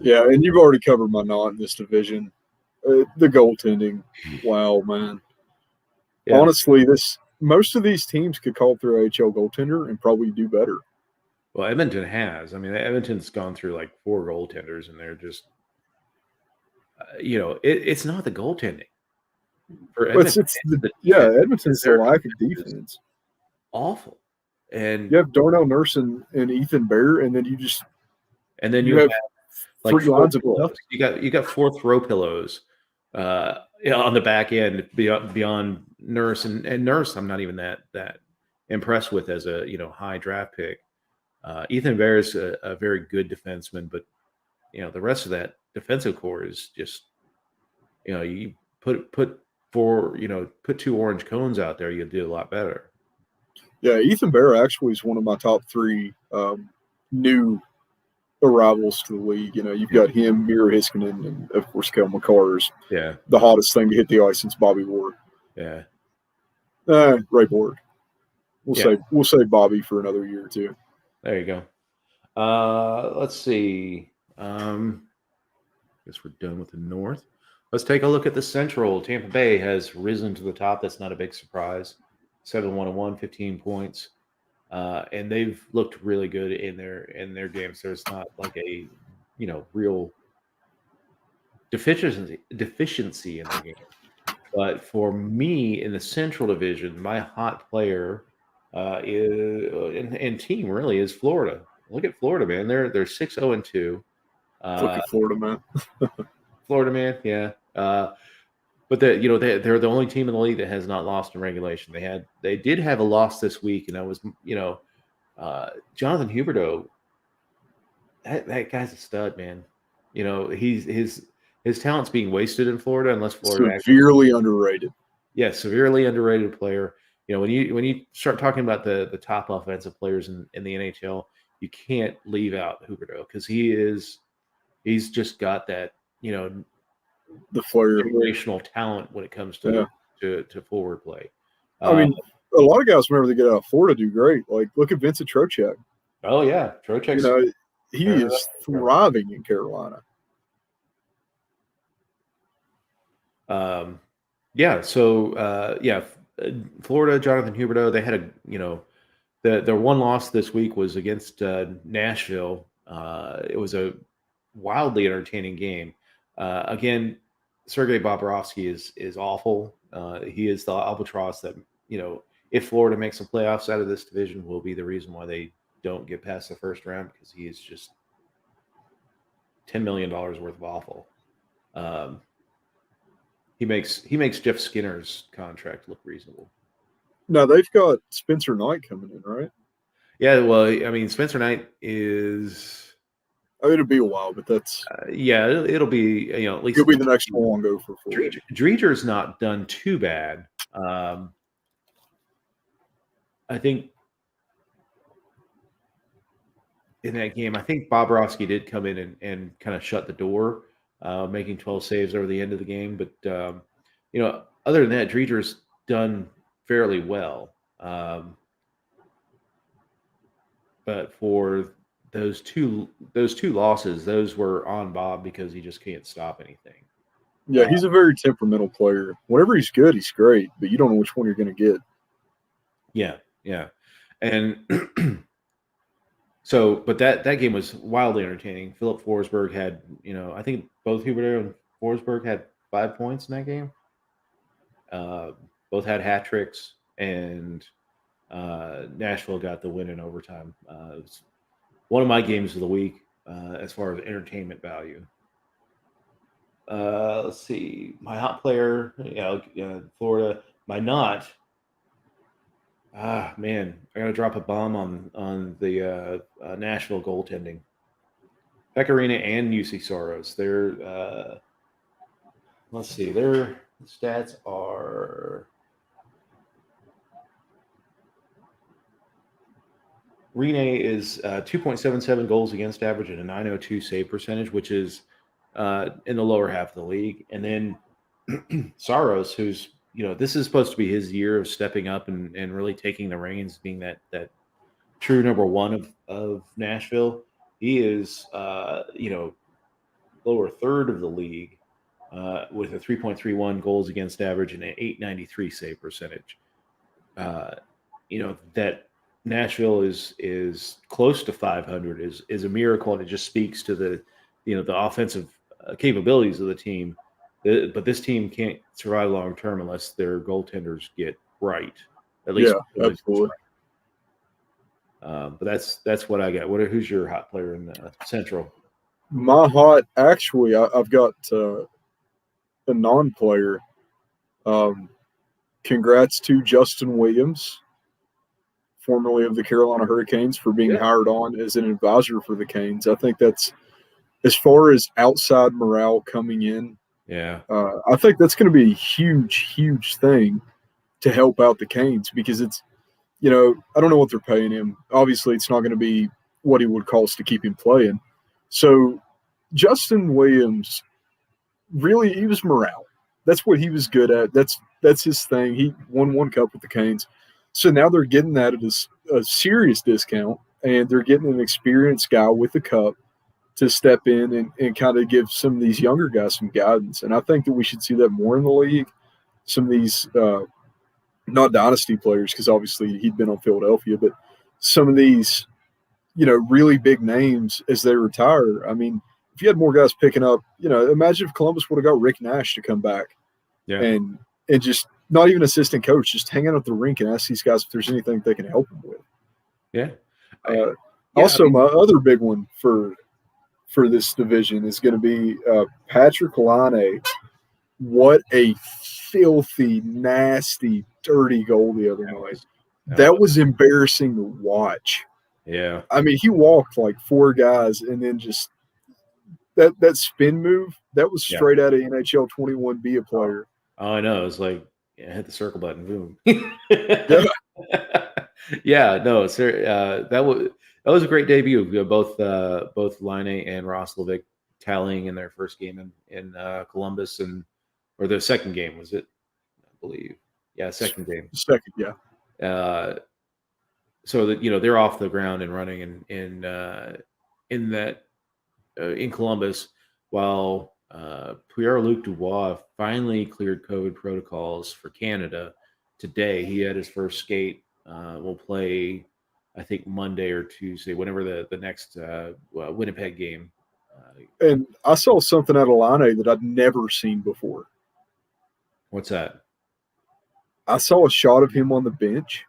yeah, and you've already covered my knot in this division. The goaltending, wow, man. Yeah. Honestly, this most of these teams could call through AHL goaltender and probably do better. Well, Edmonton has. I mean, Edmonton's gone through like four goaltenders, and they're just, it's not the goaltending for But Edmonton. It's the yeah, defense because Edmonton's the their lack of defense is defense. awful. And You have Darnell Nurse and Ethan Bear, and then and then you you have have like three four lines of pillows. nothing. You got four throw pillows on the back end beyond Nurse and Nurse. I'm not even that impressed with as a high draft pick. Ethan Bear is a very good defenseman, but the rest of that defensive core is just you put two orange cones out there, you'll do a lot better. Yeah, Ethan Bear actually is one of my top three new arrivals to the league. You've got him, Miro Heiskanen, and of course Kel McCarr is Yeah, the hottest thing to hit the ice since Bobby Ward. yeah, Ray Borg. yeah. We'll say Bobby for another year or two. There you go. Let's see. Guess we're done with the North. Let's take a look at the Central. Tampa Bay has risen to the top. That's not a big surprise. 7-1-1, 15 points. And they've looked really good in their games. There's not like a real deficiency in the game. But for me in the Central Division, my hot player is and team really is Florida. Look at Florida, man. They're 6-0-2. Look at Florida, man. Florida, man, yeah. But they're the only team in the league that has not lost in regulation. They did have a loss this week, and that was Jonathan Huberdeau. That guy's a stud, man. His talent's being wasted in Florida unless Florida Severely underrated. yeah, severely underrated player. When you start talking about the top offensive players in the NHL, you can't leave out Huberdeau because he's just got that The flair. generational talent when it comes to forward play. I mean, a lot of guys, whenever they get out of Florida, do great. Like, look at Vincent Trocheck. Oh yeah, Trocheck's He is thriving in Carolina. Yeah. So Florida, Jonathan Huberdeau, they had The one loss this week was against Nashville. It was a wildly entertaining game. Again, Sergei Bobrovsky is awful. He is the albatross that, if Florida makes the playoffs out of this division, will be the reason why they don't get past the first round, because he is just $10 million worth of awful. He makes Jeff Skinner's contract look reasonable. Now they've got Spencer Knight coming in, right? Yeah, well, I mean, Spencer Knight is. It'll be a while, but that's it'll be at least it'll be the next long go for Florida. Dreger's not done too bad. I think in that game, I think Bobrovsky did come in and kind of shut the door, making 12 saves over the end of the game. But other than that, Dreger's done fairly well. But for those two losses, those were on Bob because he just can't stop anything. Yeah, he's a very temperamental player. Whenever he's good, he's great, but you don't know which one you're going to get. Yeah. And so, but that game was wildly entertaining. Philip Forsberg had, I think both Huberdeau and Forsberg had 5 points in that game. Both had hat tricks, and Nashville got the win in overtime. It was one of my games of the week as far as entertainment value. Let's see. My hot player, Florida. My not. Man, I got to drop a bomb on the Nashville goaltending. Pecorino and UC Soros. Let's see. Their stats are. Rene is 2.77 goals against average and a .902 save percentage, which is in the lower half of the league. And then Saros, who's, this is supposed to be his year of stepping up and really taking the reins, being that true number one of Nashville. He is, lower third of the league with a 3.31 goals against average and an .893 save percentage. That Nashville is close to 500 is a miracle, and it just speaks to the offensive capabilities of the team. But this team can't survive long term unless their goaltenders get right. At least, yeah, absolutely. But that's what I got. Who's your hot player in the Central? My hot, actually, I've got a non-player. Congrats to Justin Williams, formerly of the Carolina Hurricanes, for being hired on as an advisor for the Canes. I think that's, as far as outside morale coming in, I think that's going to be a huge, huge thing to help out the Canes, because it's, I don't know what they're paying him. Obviously, it's not going to be what he would cost to keep him playing. So Justin Williams, really, he was morale. That's what he was good at. That's his thing. He won one cup with the Canes. So now they're getting that at a serious discount, and they're getting an experienced guy with the cup to step in and kind of give some of these younger guys some guidance. And I think that we should see that more in the league. Some of these, not dynasty players, because obviously he'd been on Philadelphia, but some of these, really big names as they retire. I mean, if you had more guys picking up, imagine if Columbus would have got Rick Nash to come back and just not even assistant coach, just hang out at the rink and ask these guys if there's anything they can help them with. My other big one for this division is going to be Patrick Laine. What a filthy, nasty, dirty goal the other night. That was embarrassing to watch. Yeah. I mean, he walked like 4 guys, and then just that spin move, that was straight out of NHL 21, be a player. Oh, I know. It was like, hit the circle button, boom. That was a great debut. Both Laine and Roslovic tallying in their first game in Columbus, or their second game, was it? I believe. Yeah, second game. Second, yeah. So that they're off the ground and running in Columbus, while Pierre-Luc Dubois finally cleared COVID protocols for Canada today. He had his first skate. Will play I think Monday or Tuesday, whenever the next Winnipeg game. And I saw something out of Line that I'd never seen before. What's that? I saw a shot of him on the bench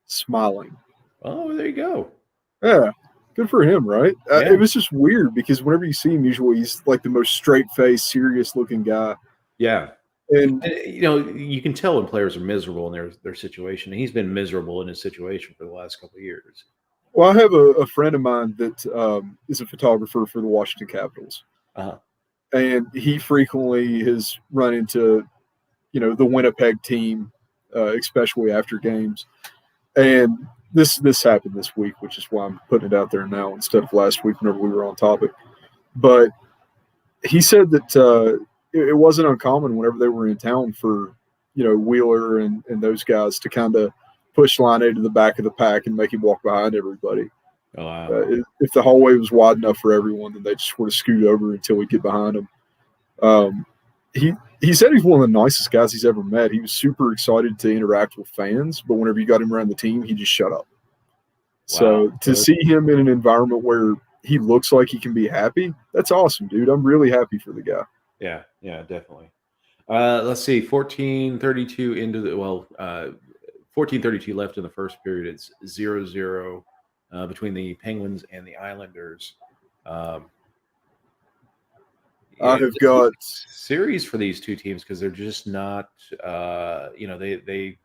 smiling. Oh, there you go. Yeah, good for him, right? Yeah. It was just weird because whenever you see him, usually he's like the most straight-faced, serious-looking guy. Yeah. And you can tell when players are miserable in their situation. He's been miserable in his situation for the last couple of years. well, I have a friend of mine that is a photographer for the Washington Capitals, Uh-huh. and he frequently has run into, the Winnipeg team, especially after games. And this happened this week, which is why I'm putting it out there now instead of last week whenever we were on topic. But he said that it wasn't uncommon whenever they were in town for, Wheeler and those guys to kind of push Line A to the back of the pack and make him walk behind everybody. Oh, wow. If the hallway was wide enough for everyone, then they just sort of scoot over until we get behind him. He said he's one of the nicest guys he's ever met. He was super excited to interact with fans, but whenever you got him around the team, he just shut up. So Wow. to see him in an environment where he looks like he can be happy, that's awesome, dude. I'm really happy for the guy. Yeah, definitely. Let's see, 14:32 into the 14:32 left in the first period. It's 0-0 between the Penguins and the Islanders. I have got series for these two teams because they're just not. They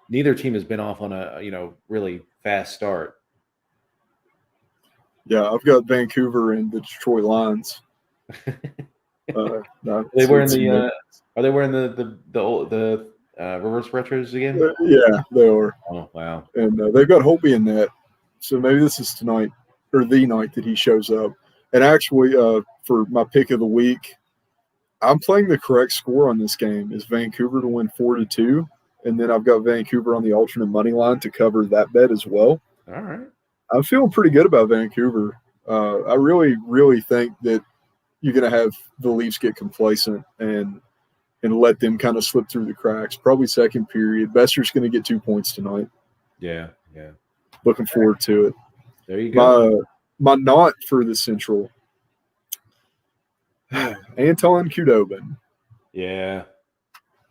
neither team has been off on a really fast start. Yeah, I've got Vancouver and the Detroit Lions. Are they wearing the reverse retros again? Yeah, they are. Oh, wow. And they've got Holtby in that. So maybe this is tonight or the night that he shows up. And actually, for my pick of the week, I'm playing the correct score on this game is Vancouver to win 4-2. And then I've got Vancouver on the alternate money line to cover that bet as well. All right. I'm feeling pretty good about Vancouver. I really, really think that you're going to have the Leafs get complacent and let them kind of slip through the cracks. Probably second period. Boeser's going to get 2 points tonight. Yeah. Looking forward to it. There you go. My not for the Central, Anton Khudobin. Yeah.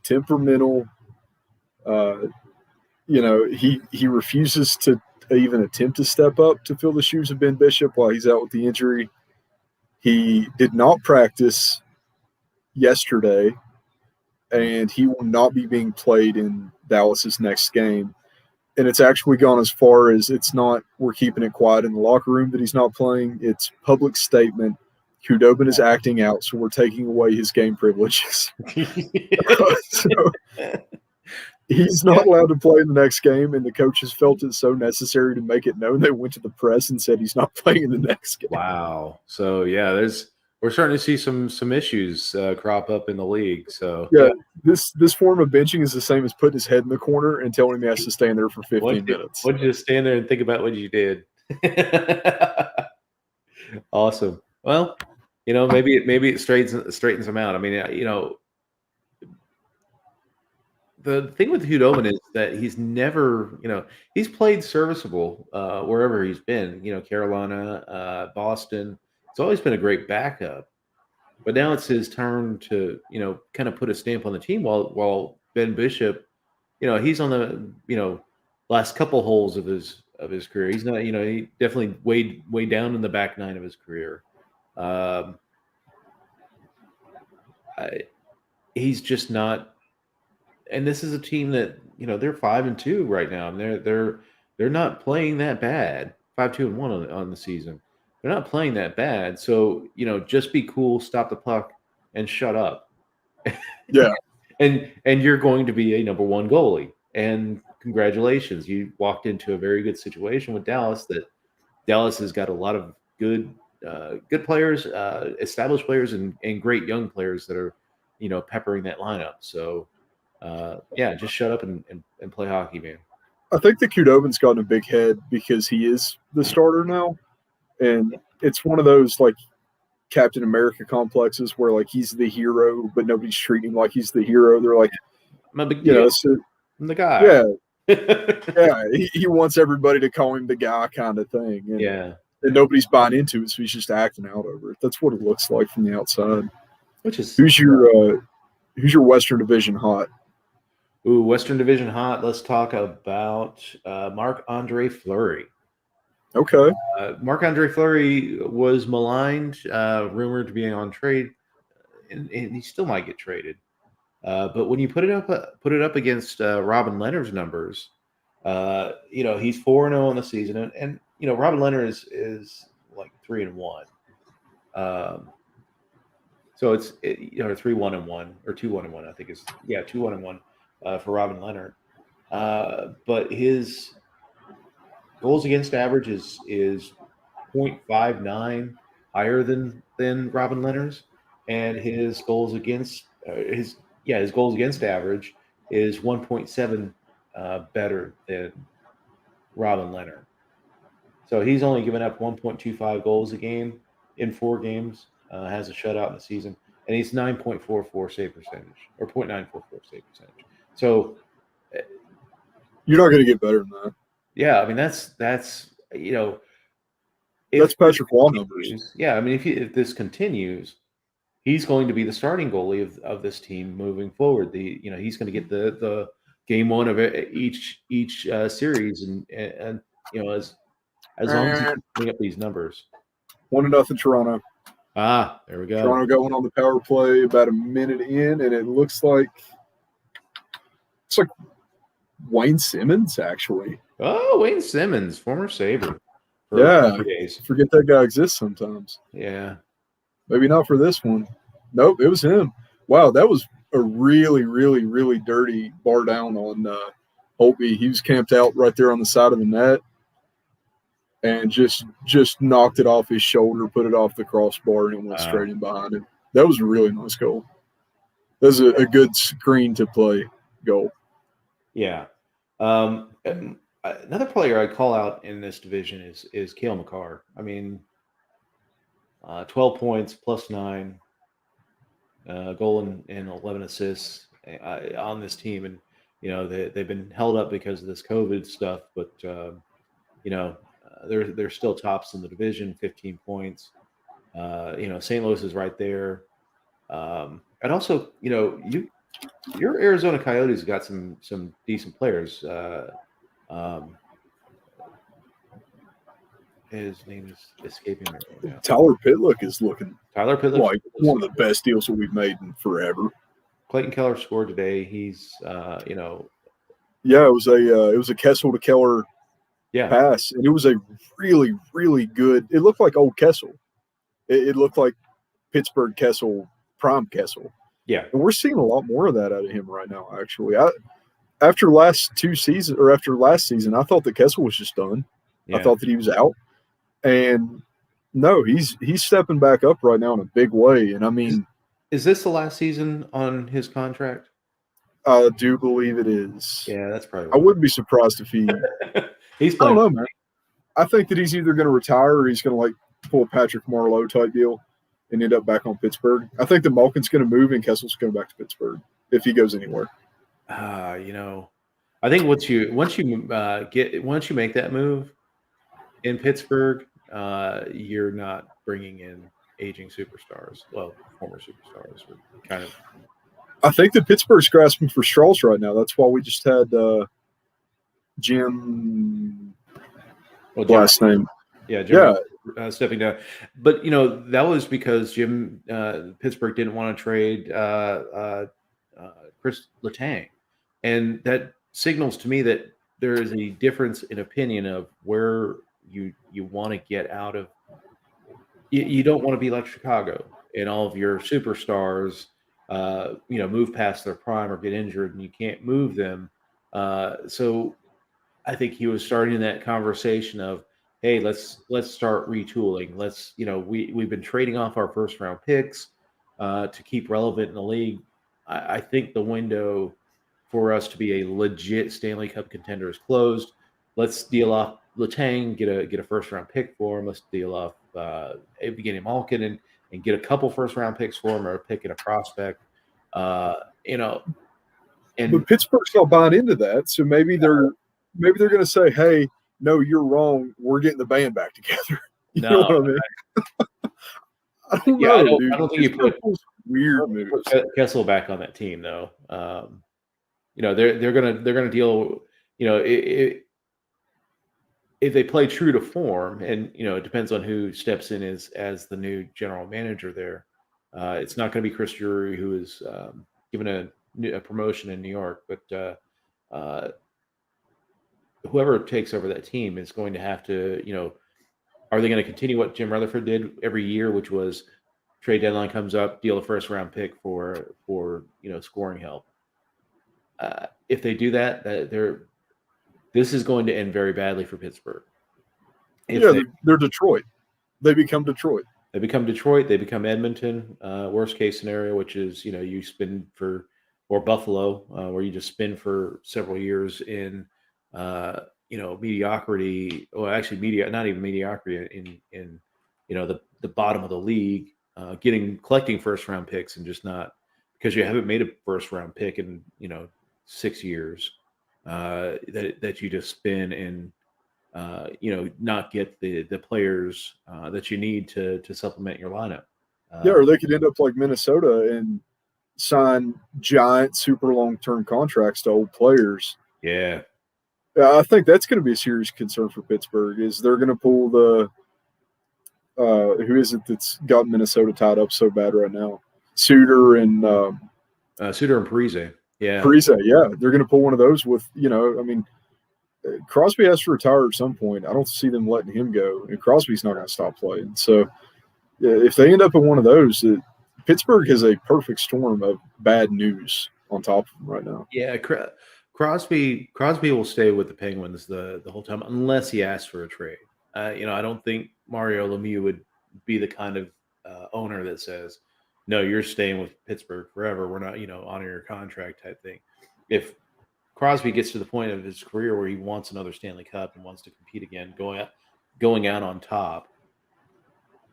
Temperamental. He refuses to even attempt to step up to fill the shoes of Ben Bishop while he's out with the injury. He did not practice yesterday, and he will not be being played in Dallas's next game. And it's actually gone as far as it's not we're keeping it quiet in the locker room that he's not playing. It's public statement. Khudobin is acting out, so we're taking away his game privileges. So he's not allowed to play in the next game, and the coaches felt it so necessary to make it known. They went to the press and said he's not playing in the next game. Wow. So yeah, we're starting to see some issues crop up in the league. So yeah, this form of benching is the same as putting his head in the corner and telling him he has to stand there for 15 minutes. Why don't you just stand there and think about what you did? Awesome. Well, maybe it straightens him out. I mean, the thing with Khudobin is that he's never, he's played serviceable wherever he's been. Carolina, Boston. It's always been a great backup. But now it's his turn to, kind of put a stamp on the team while Ben Bishop, he's on the, last couple holes of his career. He's not, he definitely way down in the back nine of his career. He's just not. And this is a team that they're 5-2 right now, and they're not playing that bad. 5-2-1 on the season. They're not playing that bad. So just be cool, stop the puck, and shut up. Yeah, and you're going to be a number one goalie. And congratulations, you walked into a very good situation with Dallas. That Dallas has got a lot of good players, established players, and great young players that are peppering that lineup. So. Just shut up and play hockey, man. I think that Khudobin's gotten a big head because he is the starter now. And it's one of those like Captain America complexes where like he's the hero, but nobody's treating him like he's the hero. They're like, I'm a big deal. I'm the guy. Yeah. Yeah, he wants everybody to call him the guy kind of thing. Yeah. And nobody's buying into it, so he's just acting out over it. That's what it looks like from the outside. Which is Who's your Western Division hot? Western Division hot. Let's talk about Marc-Andre Fleury. Okay. Marc-Andre Fleury was maligned, rumored to be on trade, and he still might get traded. But when you put it up against Robin Leonard's numbers, he's 4-0 on the season, and Robin Leonard is like 3-1. So it's 3-1-1 or 2-1-1. I think is 2-1-1 for Robin Leonard. But his goals against average is 0.59 higher than Robin Leonard's, and his goals against his goals against average is 1.7 better than Robin Leonard. So he's only given up 1.25 goals a game in 4 games. Has a shutout in the season, and he's 9.44 save percentage or 0.944 save percentage. So you're not going to get better than that. Yeah, I mean that's that's Patrick Roy numbers. Yeah, I mean if this continues, he's going to be the starting goalie of this team moving forward. He's going to get the game 1 of each series, and as long as he's putting up these numbers. 1-0 Toronto. There we go. Toronto going on the power play about a minute in, and it looks like Wayne Simmons, actually. Oh, Wayne Simmons, former Sabre. Yeah, forget that guy exists sometimes. Yeah. Maybe not for this one. Nope, it was him. Wow, that was a really, really, really dirty bar down on Holtby. He was camped out right there on the side of the net and just knocked it off his shoulder, put it off the crossbar, and it went straight in behind him. That was a really nice goal. That was a good screen to play goal. Yeah. Another player I call out in this division is Cale Makar. I mean, 12 points, +9, goal and 11 assists on this team, and they've been held up because of this COVID stuff, but they're still tops in the division, 15 points. St. Louis is right there, and also your Arizona Coyotes have got some decent players. His name is escaping me right now. Tyler Pitlick is looking like one of the best deals that we've made in forever. Clayton Keller scored today. He's Yeah, it was a Kessel to Keller pass, and it was a really, really good. It looked like old Kessel. It looked like Pittsburgh Kessel, prime Kessel. Yeah, and we're seeing a lot more of that out of him right now. Actually, after last season, I thought that Kessel was just done. Yeah. I thought that he was out, and no, he's stepping back up right now in a big way. And I mean, is this the last season on his contract? I do believe it is. Yeah, that's probably. I wouldn't be surprised if he. He's. I don't know, man. I think that he's either going to retire or he's going to pull a Patrick Marleau type deal and end up back on Pittsburgh. I think that Malkin's going to move and Kessel's going back to Pittsburgh if he goes anywhere. I think once you make that move in Pittsburgh, you're not bringing in aging superstars. Well, former superstars. Kind of. I think that Pittsburgh's grasping for straws right now. That's why we just had Jim. Last name. Yeah, Jim. Stepping down, but that was because Pittsburgh didn't want to trade Chris Letang, and that signals to me that there is a difference in opinion of where you want to get out of. You don't want to be like Chicago and all of your superstars, move past their prime or get injured, and you can't move them. So, I think he was starting that conversation of, hey, let's start retooling. We've been trading off our first round picks to keep relevant in the league. I think the window for us to be a legit Stanley Cup contender is closed. Let's deal off Letang, get a first round pick for him. Let's deal off Evgeny Malkin and get a couple first round picks for him, or a pick and a prospect. And And But Pittsburgh's not buying into that, so maybe they're going to say, "Hey, no, you're wrong. We're getting the band back together." You know no, what I mean? I don't yeah, know, dude. I don't think you Pittsburgh put pulls weird moves. Kessel back on that team though. They're gonna deal. If they play true to form, and it depends on who steps in as the new general manager there. It's not going to be Chris Drury, who is given a promotion in New York, but whoever takes over that team is going to have to, are they going to continue what Jim Rutherford did every year, which was trade deadline comes up, deal a first round pick for scoring help. If they do that, this is going to end very badly for Pittsburgh. They're Detroit. They become Detroit. They become Detroit. They become Edmonton. Worst case scenario, which is you spin or Buffalo, where you just spin for several years in mediocrity. Well, actually, not even mediocrity in the bottom of the league, collecting first round picks and just not because you haven't made a first round pick in 6 years. That you just spin and not get the players that you need to supplement your lineup. Or they could end up like Minnesota and sign giant, super long-term contracts to old players. Yeah, I think that's going to be a serious concern for Pittsburgh. Is they're going to pull the who is it that's got Minnesota tied up so bad right now? Suter and Parise. Yeah, Parise. Yeah, they're going to pull one of those with Crosby has to retire at some point. I don't see them letting him go, and Crosby's not going to stop playing. So, if they end up in one of those, Pittsburgh has a perfect storm of bad news on top of them right now. Yeah, Crosby will stay with the Penguins the whole time unless he asks for a trade. I don't think Mario Lemieux would be the kind of owner that says, "No, you're staying with Pittsburgh forever. We're not, honor your contract," type thing. If Crosby gets to the point of his career where he wants another Stanley Cup and wants to compete again, going out on top,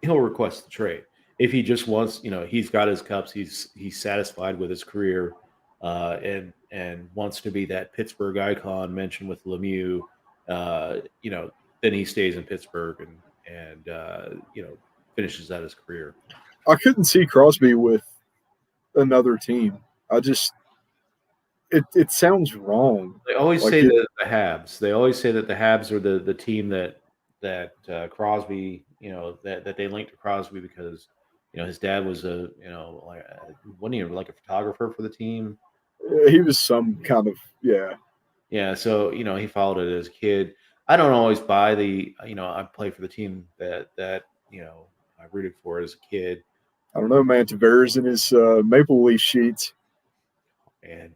he'll request the trade. If he just wants, he's got his cups, he's satisfied with his career, and wants to be that Pittsburgh icon mentioned with Lemieux, then he stays in Pittsburgh and finishes out his career. I couldn't see Crosby with another team. It sounds wrong. They always say that the Habs. They always say that the Habs are the team that Crosby, that they linked to Crosby because his dad was wasn't he like a photographer for the team? He was some kind of yeah. So he followed it as a kid. I don't always buy I played for the team that I rooted for as a kid. I don't know, man. Tavares in his Maple Leaf sheets. And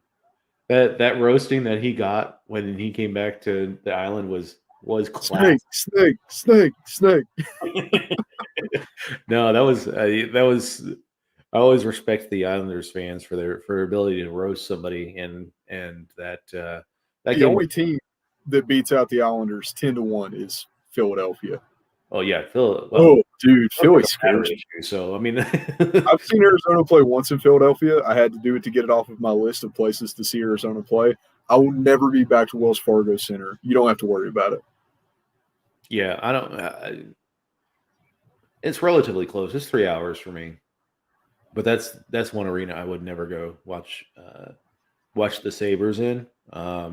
that roasting that he got when he came back to the island was classic. Snake. No, that was. I always respect the Islanders fans for their ability to roast somebody, and that the only team that beats out the Islanders 10-1 is Philadelphia. Oh yeah, dude, Philly scares me. So I mean, I've seen Arizona play once in Philadelphia. I had to do it to get it off of my list of places to see Arizona play. I will never be back to Wells Fargo Center. You don't have to worry about it. Yeah, I don't. It's relatively close. It's 3 hours for me, but that's one arena I would never go watch the Sabres in. I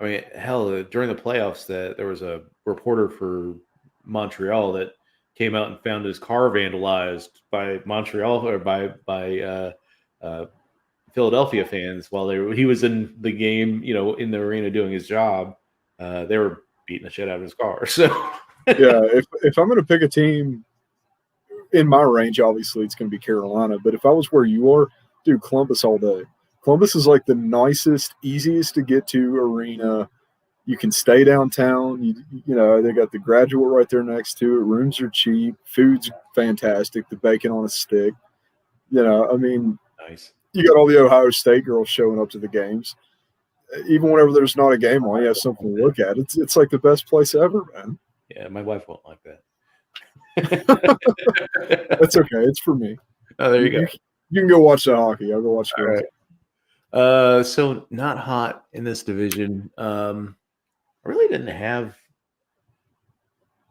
mean, hell, during the playoffs, that there was a reporter for Montreal that came out and found his car vandalized by Montreal or by Philadelphia fans while he was in the game, in the arena doing his job. They were beating the shit out of his car. So yeah, if I'm going to pick a team in my range, obviously it's going to be Carolina. But if I was where you are, dude, Columbus all day. Columbus is like the nicest, easiest to get to arena. You can stay downtown. They got the Graduate right there next to it. Rooms are cheap. Food's fantastic. The bacon on a stick. Nice. You got all the Ohio State girls showing up to the games. Even whenever there's not a game on, you have something to look at. It's like the best place ever, man. Yeah, my wife won't like that. That's okay. It's for me. Oh, there you go. You can go watch the hockey. I'll go watch the hockey. So not hot in this division. I really didn't have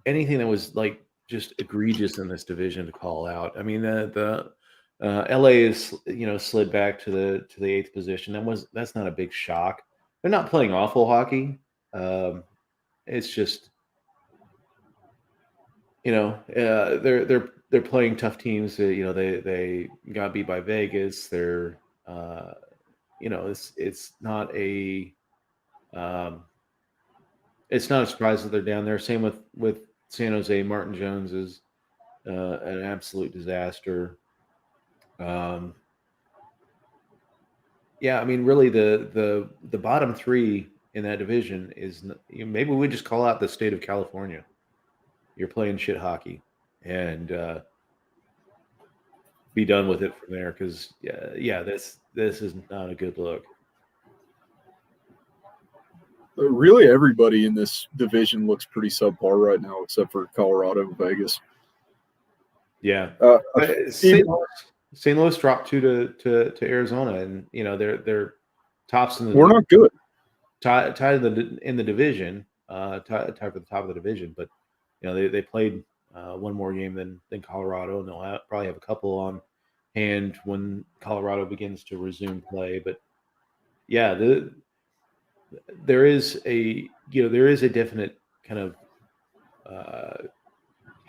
anything that was like just egregious in this division to call out. I mean, the LA is slid back to the eighth position. That's not a big shock. They're not playing awful hockey. It's just they're playing tough teams. They got beat by Vegas. They're it's not um, it's not a surprise that they're down there. Same with San Jose. Martin Jones is an absolute disaster. Um, yeah, I mean, really, the bottom three in that division is maybe we just call out the state of California. You're playing shit hockey, and be done with it from there. Because this is not a good look. Really, everybody in this division looks pretty subpar right now, except for Colorado and Vegas. Yeah, Uh, St. Louis dropped to Arizona, and they're tops in the we're not good. tied in the division, tied for the top of the division. But they played one more game than Colorado, and they'll probably have a couple on hand when Colorado begins to resume play. But yeah, there is a definite kind of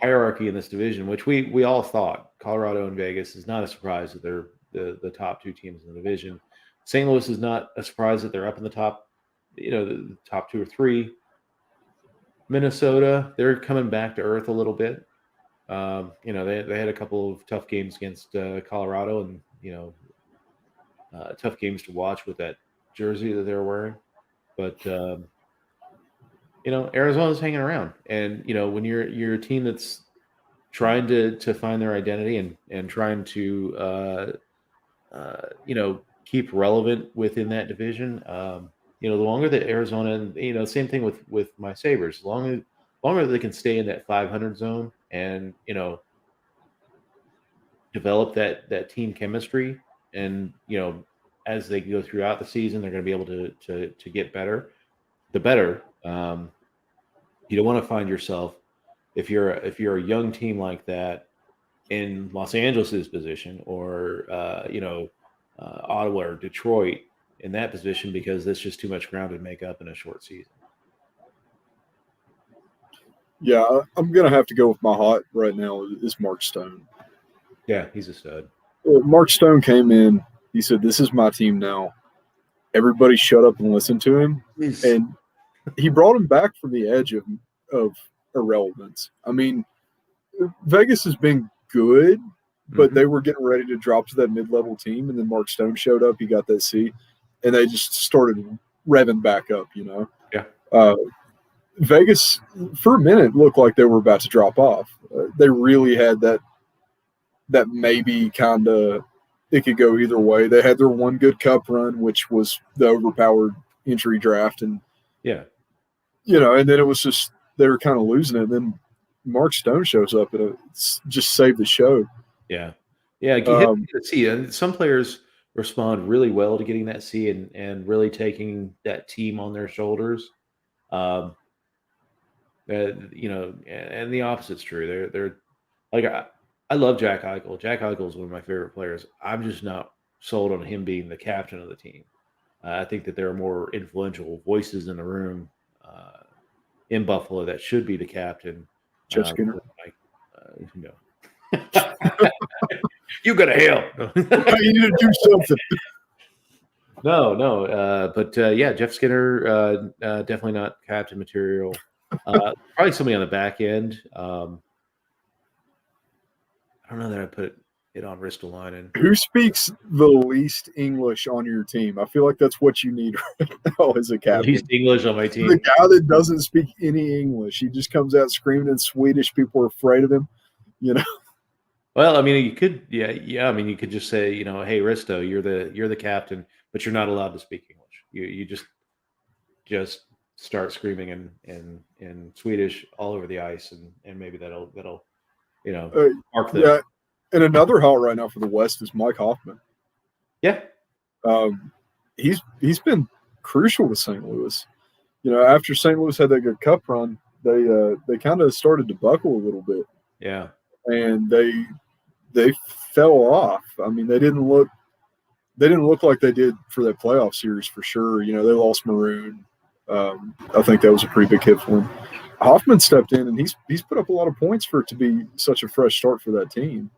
hierarchy in this division, which we all thought. Colorado and Vegas is not a surprise that they're the top two teams in the division. St. Louis is not a surprise that they're up in the top, the top two or three. Minnesota, they're coming back to earth a little bit. They had a couple of tough games against Colorado, and tough games to watch with that jersey that they're wearing. But Arizona's hanging around, and when you're a team that's trying to find their identity and trying to keep relevant within that division. The longer that Arizona, and same thing with my Sabres, longer they can stay in that 500 zone and develop that team chemistry, and as they go throughout the season, they're going to be able to get better. The better. You don't want to find yourself if you're a young team like that in Los Angeles's position, or Ottawa or Detroit in that position, because that's just too much ground to make up in a short season. Yeah, I'm gonna have to go with my hot right now is Mark Stone. Yeah, he's a stud. Mark Stone came in. He said, "This is my team now." Everybody shut up and listened to him, and he brought him back from the edge of irrelevance. I mean, Vegas has been good, but they were getting ready to drop to that mid-level team, and then Mark Stone showed up. He got that C, and they just started revving back up. Yeah. Vegas, for a minute, looked like they were about to drop off. They really had that maybe kind of it could go either way. They had their one good cup run, which was the overpowered entry draft, and yeah, and then it was just they were kind of losing it. And then Mark Stone shows up and it's just saved the show. Yeah. Getting the C. And some players respond really well to getting that C and really taking that team on their shoulders. And the opposite's true. They're like I love Jack Eichel. Jack Eichel is one of my favorite players. I'm just not sold on him being the captain of the team. I think that there are more influential voices in the room in Buffalo that should be the captain. Jeff Skinner. You gotta help. You need to do something. No. But Jeff Skinner, definitely not captain material. Probably somebody on the back end. I don't know that I put it on Ristolainen. Who speaks the least English on your team? I feel like that's what you need right now as a captain. Least English on my team. The guy that doesn't speak any English. He just comes out screaming in Swedish. People are afraid of him. Well, I mean, you could, I mean, you could just say, hey, Risto, you're the captain, but you're not allowed to speak English. You just start screaming in Swedish all over the ice, and maybe that'll mark them. Yeah, and another hot right now for the West is Mike Hoffman. Yeah. he's been crucial with St. Louis. After St. Louis had that good Cup run, they kind of started to buckle a little bit, Yeah. and they fell off. I mean, they didn't look like they did for that playoff series for sure. They lost Maroon. I think that was a pretty big hit for him. Hoffman stepped in, and he's put up a lot of points for it to be such a fresh start for that team.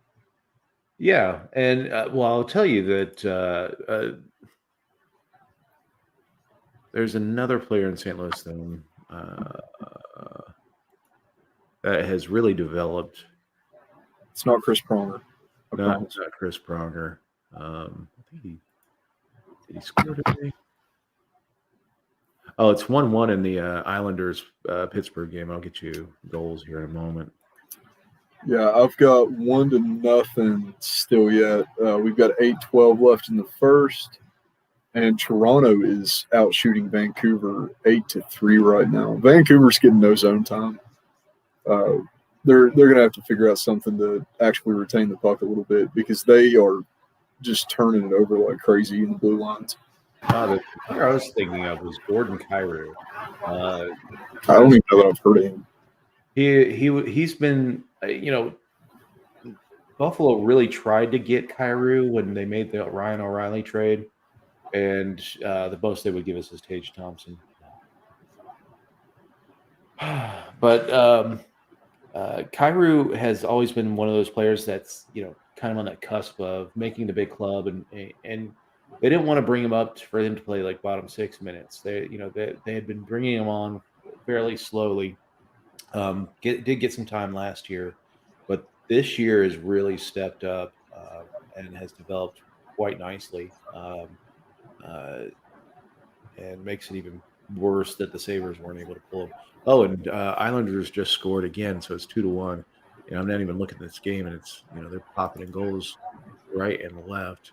Yeah, and I'll tell you that there's another player in St. Louis then that has really developed. It's not Chris Pronger. No, it's not Chris Pronger. I think did he score today? Oh, it's 1-1 in the Islanders Pittsburgh game. I'll get you goals here in a moment. Yeah, I've got 1-0 still yet. We've got 8:12 left in the first, and Toronto is out shooting Vancouver 8-3 right now. Vancouver's getting no zone time. They're going to have to figure out something to actually retain the puck a little bit because they are just turning it over like crazy in the blue lines. The player I was thinking of was Gordon Kyrou. I don't even know that I've heard of him. He's been, Buffalo really tried to get Kyrou when they made the Ryan O'Reilly trade, and the most they would give us is Tage Thompson. But Kyrou has always been one of those players that's kind of on that cusp of making the big club, and they didn't want to bring him up for him to play like bottom 6 minutes. They had been bringing him on fairly slowly. Did get some time last year, but this year has really stepped up and has developed quite nicely, and makes it even worse that the Sabres weren't able to pull him. Oh, and Islanders just scored again, so it's 2-1. I'm not even looking at this game, and it's they're popping in goals right and left.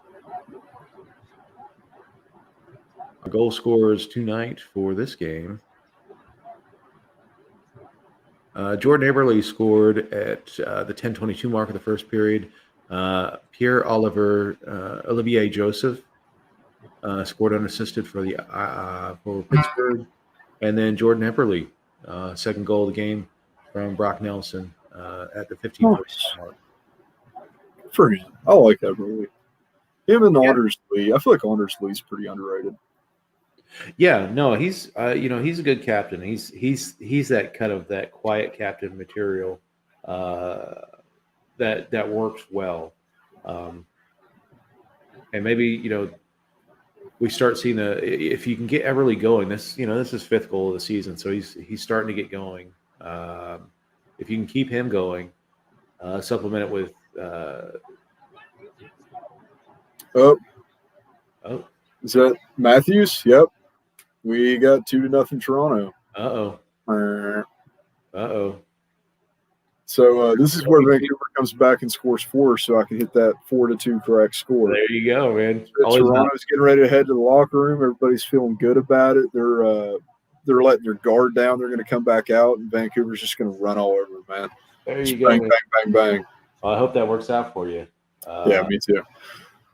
Our goal scorers tonight for this game. Jordan Eberle scored at the 10:22 mark of the first period. Olivier Joseph scored unassisted for Pittsburgh, and then Jordan Eberle, second goal of the game from Brock Nelson at the 15th mark. For him, I like Eberle. Him and Anders Lee. I feel like Anders Lee's pretty underrated. Yeah, no, he's he's a good captain. He's that kind of that quiet captain material that works well, and maybe we start seeing if you can get Eberle going. This is fifth goal of the season, so he's starting to get going. If you can keep him going, supplement it with is that Matthews? Yep. We got 2-0 Toronto. Uh-oh. So this is where Vancouver comes back and scores 4, so I can hit that 4-2 correct score. There you go, man. Toronto's getting ready to head to the locker room. Everybody's feeling good about it. They're letting their guard down. They're going to come back out, and Vancouver's just going to run all over them, man. There you just go. Bang, bang, bang, bang. Well, I hope that works out for you. Yeah, me too.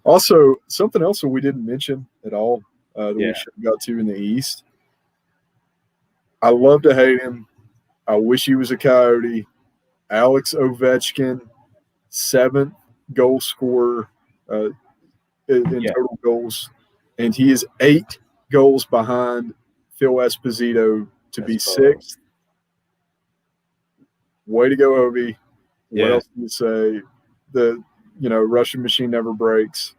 Also, something else that we didn't mention at all that we should have got to in the East. I love to hate him. I wish he was a Coyote. Alex Ovechkin, 7th goal scorer in total goals, and he is 8 goals behind Phil Esposito to be 6th. Way to go, Ovi. What else can you say? The Russian machine never breaks.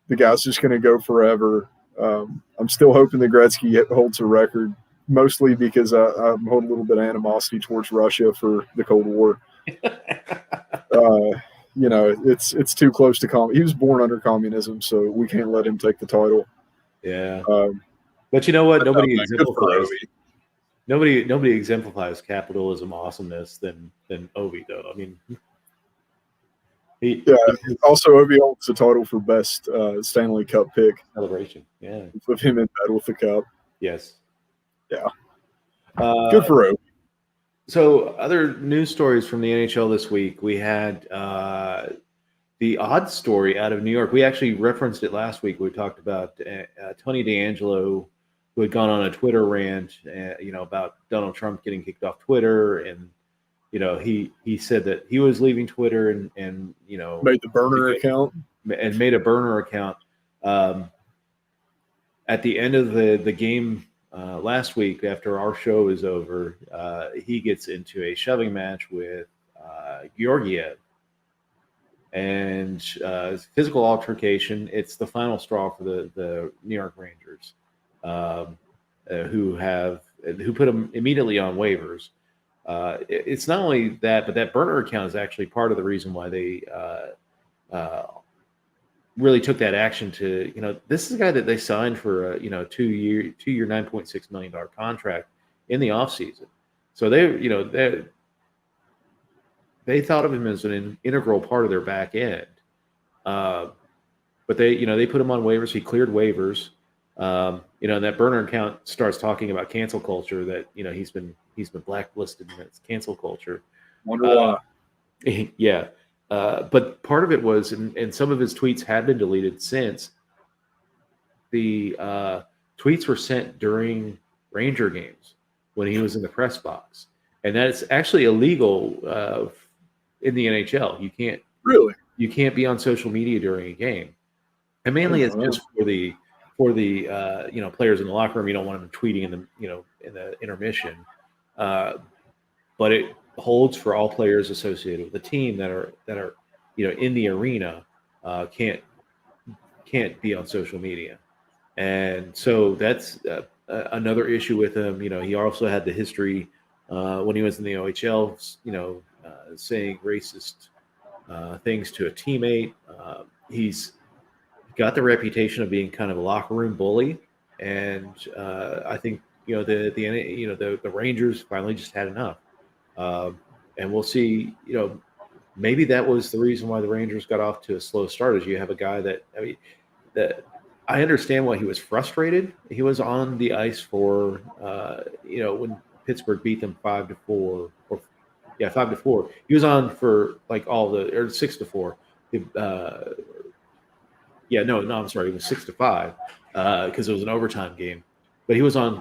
The guy's just going to go forever. I'm still hoping that Gretzky holds a record, mostly because I'm holding a little bit of animosity towards Russia for the Cold War. It's too close to he was born under communism, so we can't let him take the title. Yeah. But you know what? Nobody exemplifies capitalism awesomeness than Ovi, though. I mean, also Ovi holds the title for best Stanley Cup pick celebration. Yeah, with him in bed with the cup. Yes. Yeah. Good for Ovi. So, other news stories from the NHL this week. We had the odd story out of New York, we actually referenced it last week. We talked about Tony D'Angelo, who had gone on a Twitter rant, about Donald Trump getting kicked off Twitter, and he said that he was leaving Twitter, and Made the burner account and made a burner account. At the end of the game last week, after our show was over, he gets into a shoving match with Georgiev. And physical altercation. It's the final straw for the New York Rangers, who put him immediately on waivers. It's not only that, but that burner account is actually part of the reason why they really took that action to, this is a guy that they signed for a, 2-year, $9.6 million contract in the offseason. So they thought of him as an integral part of their back end. But they put him on waivers. He cleared waivers. And that burner account starts talking about cancel culture, that, he's been blacklisted in its cancel culture. Wonder why. Yeah. But part of it was, and some of his tweets have been deleted since, the tweets were sent during Ranger games when he was in the press box. And that's actually illegal in the NHL. You can't be on social media during a game. And mainly it's just for the players in the locker room. You don't want them tweeting in the intermission. But it holds for all players associated with the team that are in the arena, can't be on social media. And so that's another issue with him. He also had the history when he was in the OHL, saying racist things to a teammate. He's got the reputation of being kind of a locker room bully, and I think the Rangers finally just had enough. And we'll see. Maybe that was the reason why the Rangers got off to a slow start. Is you have a guy that I understand why he was frustrated. He was on the ice for when Pittsburgh beat them 5-4 5-4. He was on for like all the, or 6-4. I'm sorry. It was 6-5 because it was an overtime game. But he was on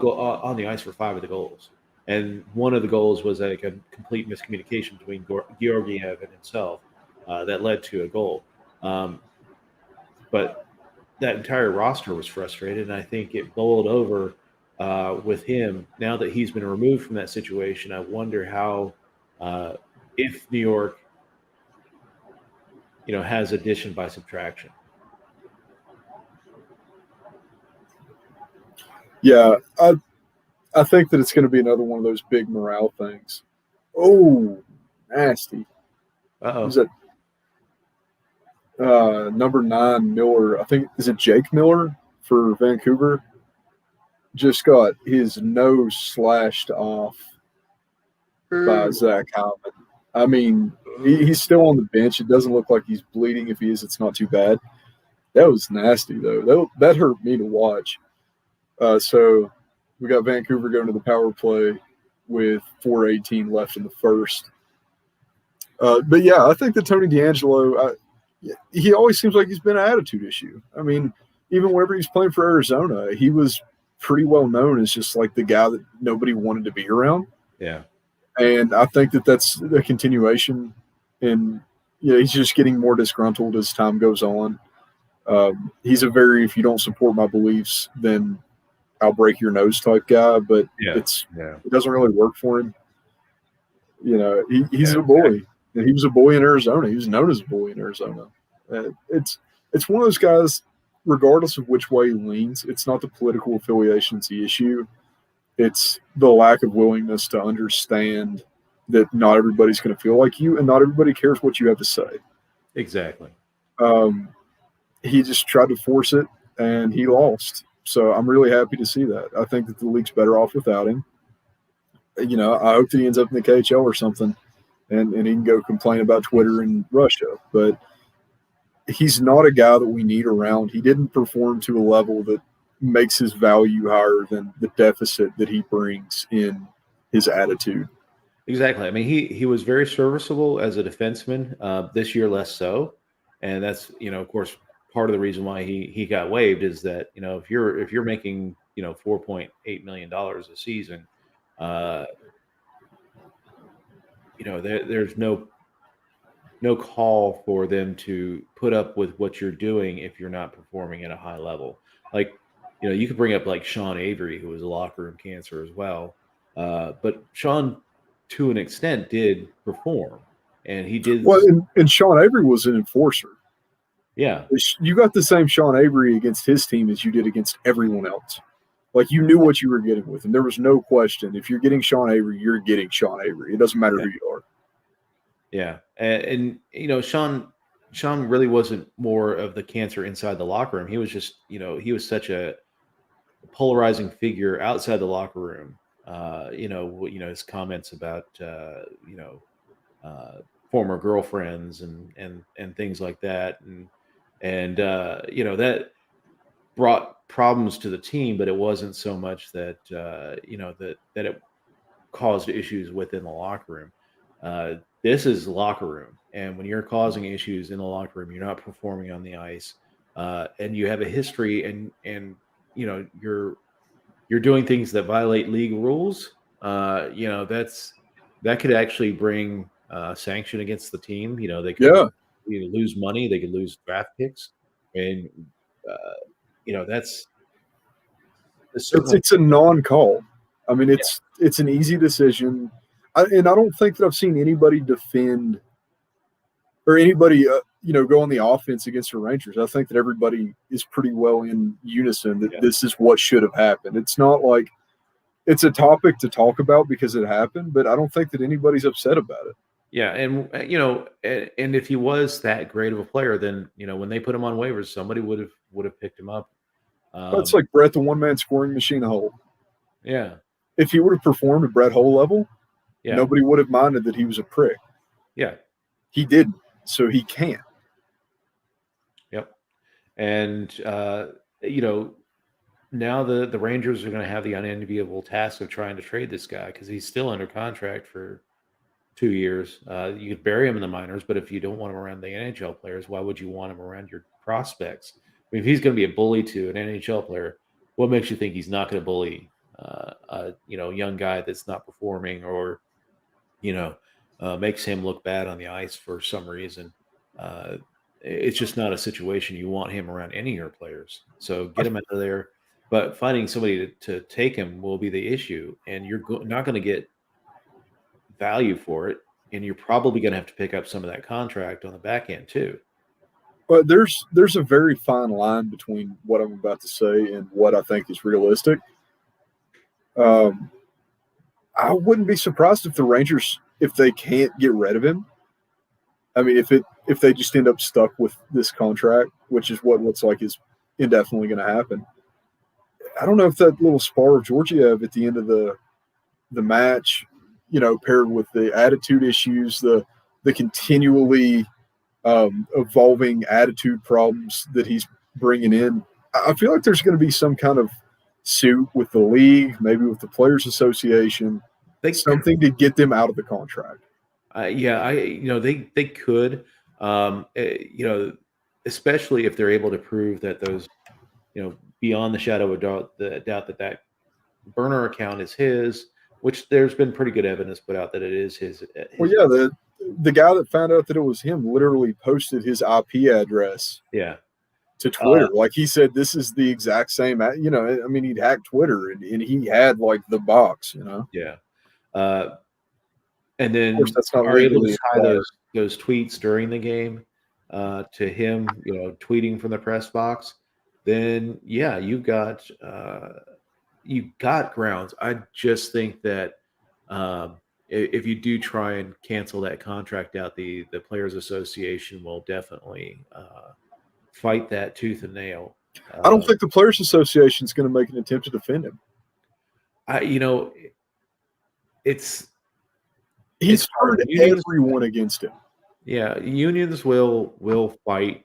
the ice for 5 of the goals, and one of the goals was like a complete miscommunication between Georgiev and himself that led to a goal. But that entire roster was frustrated, and I think it boiled over with him. Now that he's been removed from that situation, I wonder how. If New York, has addition by subtraction. Yeah, I think that it's going to be another one of those big morale things. Oh, nasty. Uh-oh. Is it number 9 Miller? I think, is it Jake Miller for Vancouver? Just got his nose slashed off by Zach Hyman. I mean, he's still on the bench. It doesn't look like he's bleeding. If he is, it's not too bad. That was nasty, though. That hurt me to watch. So we got Vancouver going to the power play with 4:18 left in the first. But yeah, I think that Tony D'Angelo, he always seems like he's been an attitude issue. I mean, even whenever he's playing for Arizona, he was pretty well known as just like the guy that nobody wanted to be around. Yeah. And I think that that's a continuation, and he's just getting more disgruntled as time goes on. He's a very, if you don't support my beliefs, then I'll break your nose type guy, but it doesn't really work for him. He's a bully, and he was a bully in Arizona. He was known as a bully in Arizona. It's one of those guys, regardless of which way he leans, it's not the political affiliations the issue. It's the lack of willingness to understand that not everybody's going to feel like you, and not everybody cares what you have to say. Exactly. He just tried to force it, and he lost. So I'm really happy to see that. I think that the league's better off without him. I hope that he ends up in the KHL or something, and he can go complain about Twitter in Russia. But he's not a guy that we need around. He didn't perform to a level that makes his value higher than the deficit that he brings in his attitude. Exactly. I mean, he was very serviceable as a defenseman. This year, less so. and that's of course part of the reason why he got waived is that if you're making $4.8 million a season, uh, there's no call for them to put up with what you're doing if you're not performing at a high level. Like, you could bring up like Sean Avery, who was a locker room cancer as well. But Sean, to an extent, did perform, and he did. Well, and Sean Avery was an enforcer. Yeah, You got the same Sean Avery against his team as you did against everyone else. Like, you knew what you were getting with him. There was no question. If you're getting Sean Avery, you're getting Sean Avery. It doesn't matter yeah, who you are. yeah. And Sean really wasn't more of the cancer inside the locker room. He was just he was such a polarizing figure outside the locker room. His comments about uh, former girlfriends and things like that, and that brought problems to the team, but it wasn't so much that that it caused issues within the locker room. This is locker room, and when you're causing issues in the locker room, you're not performing on the ice, and you have a history, and you're doing things that violate league rules. That could actually bring sanction against the team. They could Yeah, lose money, they could lose draft picks, and that's certainly it's a non-call. I mean, it's an easy decision, and I don't think that I've seen anybody defend or anybody go on the offense against the Rangers. I think that everybody is pretty well in unison that yeah. this is what should have happened. It's not like it's a topic to talk about because it happened, but I don't think that anybody's upset about it. Yeah, and and if he was that great of a player, then when they put him on waivers, somebody would have picked him up. But it's Um, like Brett, the one-man scoring machine of Hull. yeah, If he would have performed at Brett Hull level, yeah, nobody would have minded that he was a prick. yeah, He didn't, so he can't. yep. And now the Rangers are going to have the unenviable task of trying to trade this guy because he's still under contract for 2 years. You could bury him in the minors, but if you don't want him around the NHL players, why would you want him around your prospects? I mean, if he's going to be a bully to an NHL player, what makes you think he's not going to bully a young guy that's not performing or you know makes him look bad on the ice for some reason? Uh, it's just not a situation you want him around any of your players. So get him out of there. But finding somebody to take him will be the issue, and you're not going to get value for it, and you're probably going to have to pick up some of that contract on the back end too. But there's a very fine line between what I'm about to say and what I think is realistic. Um, I wouldn't be surprised if the Rangers, if they can't get rid of him, I mean, if they just end up stuck with this contract, which is what looks like is indefinitely going to happen. I don't know if that little spar of Georgiev at the end of the match, paired with the attitude issues, the continually evolving attitude problems that he's bringing in. I feel like there's going to be some kind of suit with the league, maybe with the Players Association, They, something to get them out of the contract. yeah, they could, especially if they're able to prove that those, beyond the shadow of doubt that burner account is his, which there's been pretty good evidence put out that it is his. Well, yeah, the guy that found out that it was him literally posted his IP address Yeah. to Twitter. Like, he said, this is the exact same. I mean, he'd hacked Twitter and he had like the box. Yeah. Uh, and Of course, then that's not are able to legally tie required. those tweets during the game to him, tweeting from the press box, then yeah, you got grounds. I just think that if you do try and cancel that contract out, the Players Association will definitely fight that tooth and nail. I don't Uh, think the Players Association is going to make an attempt to defend him. I it's He's hard. turned everyone against him. Yeah, unions will fight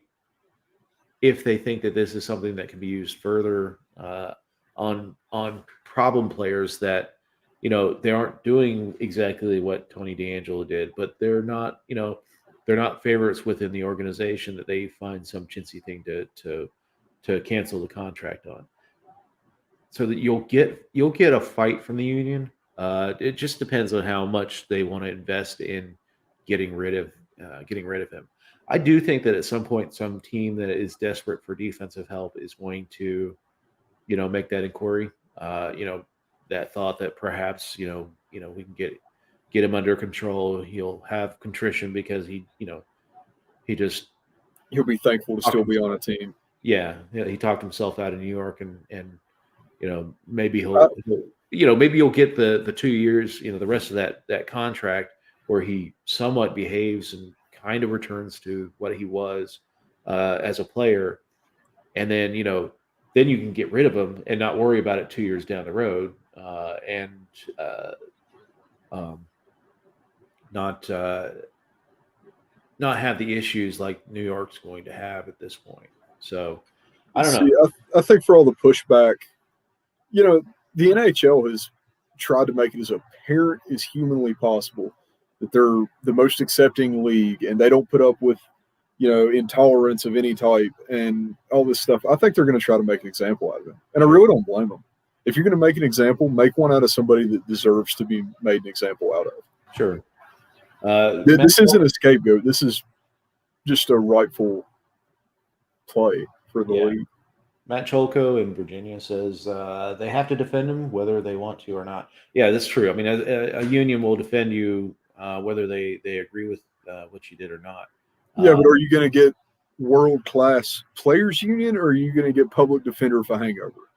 if they think that this is something that can be used further on problem players that they aren't doing exactly what Tony DeAngelo did, but they're they're not favorites within the organization that they find some chintzy thing to cancel the contract on. So that you'll get a fight from the union. It just depends on how much they want to invest in getting rid of him. I do think that at some point, some team that is desperate for defensive help is going to, make that inquiry. That thought that perhaps we can get him under control. He'll have contrition because he just He'll be thankful to still be on a team. yeah, he talked himself out of New York, and maybe maybe you'll get the 2 years, the rest of that contract where he somewhat behaves and kind of returns to what he was as a player, and then you can get rid of him and not worry about it 2 years down the road, and not not have the issues like New York's going to have at this point. So I don't know. See, I think for all the pushback, the NHL has tried to make it as apparent as humanly possible that they're the most accepting league and they don't put up with, intolerance of any type and all this stuff. I think they're going to try to make an example out of it. And I really don't blame them. If you're going to make an example, make one out of somebody that deserves to be made an example out of. Sure. This isn't a scapegoat. This is just a rightful play for the league. Matt Cholko in Virginia says they have to defend him whether they want to or not. Yeah, that's true. I mean, a union will defend you whether they agree with what you did or not. Yeah, but are you going to get world-class players union, or are you going to get public defender for hangover?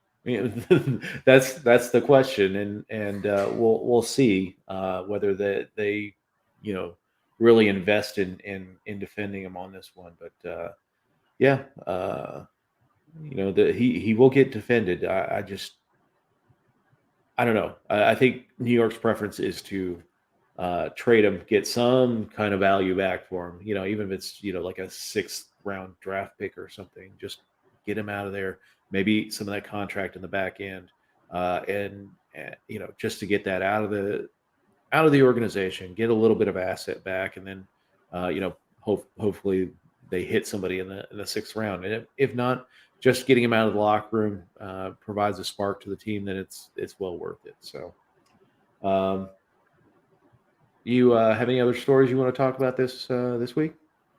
That's the question, and we'll see whether they really invest in defending him on this one. But he will get defended. I don't know. I think New York's preference is to trade him, get some kind of value back for him. Even if it's like a 6th round draft pick or something, just get him out of there. Maybe some of that contract in the back end, and just to get that out of the organization, get a little bit of asset back, and then hopefully they hit somebody in the 6th round. And if not, just getting him out of the locker room provides a spark to the team. Then it's well worth it. So, you have any other stories you want to talk about this week?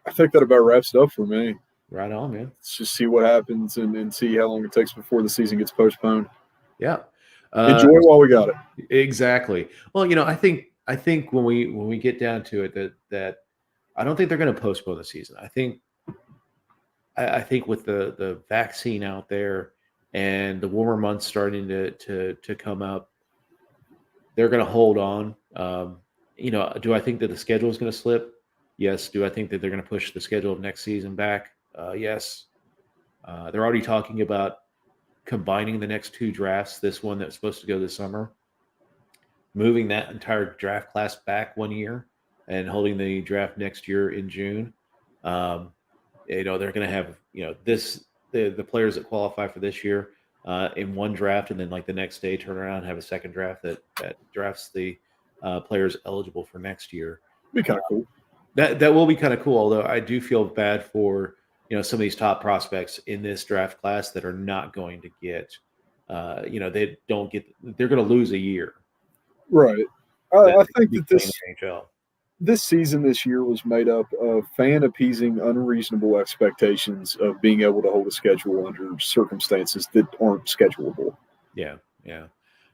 I think that about wraps it up for me. Right on, man. Let's just see what happens and see how long it takes before the season gets postponed. Yeah. Enjoy while we got it. Exactly. Well, I think when we get down to it, that I don't think they're going to postpone the season. I think with the vaccine out there and the warmer months starting to come up, they're going to hold on. Do I think that the schedule is going to slip? Yes. Do I think that they're going to push the schedule of next season back? Yes. They're already talking about combining the next 2 drafts, this one that's supposed to go this summer, moving that entire draft class back 1 year and holding the draft next year in June. They're going to have, the players that qualify for this year in one draft, and then like the next day turn around and have a second draft that drafts the players eligible for next year. Be kind of cool. That will be kind of cool. Although I do feel bad for some of these top prospects in this draft class that are not going to get. They don't get. They're going to lose a year. Right. I think that this season this year was made up of fan-appeasing, unreasonable expectations of being able to hold a schedule under circumstances that aren't schedulable. Yeah.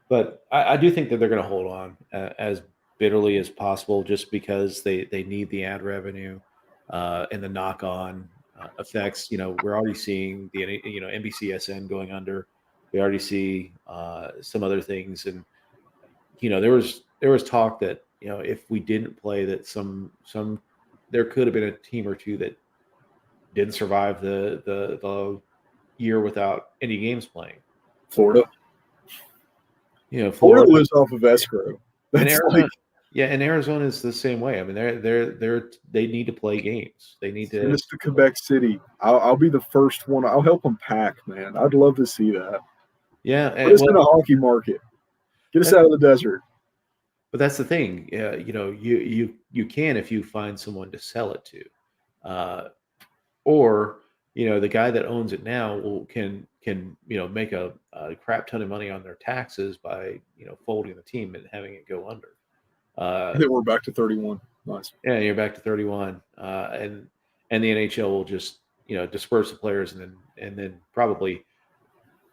But I do think that they're going to hold on as bitterly as possible, just because they need the ad revenue and the knock-on effects. We're already seeing the NBCSN going under. We already see some other things, and there was talk that if we didn't play, that some there could have been a team or two that didn't survive the year without any games playing. Florida. Florida lives off of escrow. And Arizona, and Arizona is the same way. I mean, they need to play games. They need to. Send us to Quebec City. I'll be the first one. I'll help them pack, man. I'd love to see that. Yeah, put us in a hockey market. Get us out of the desert. But that's the thing. You can if you find someone to sell it to, or the guy that owns it now can make a crap ton of money on their taxes by folding the team and having it go under. Then we're back to 31. Nice. Yeah, you're back to 31, and the NHL will just disperse the players and then probably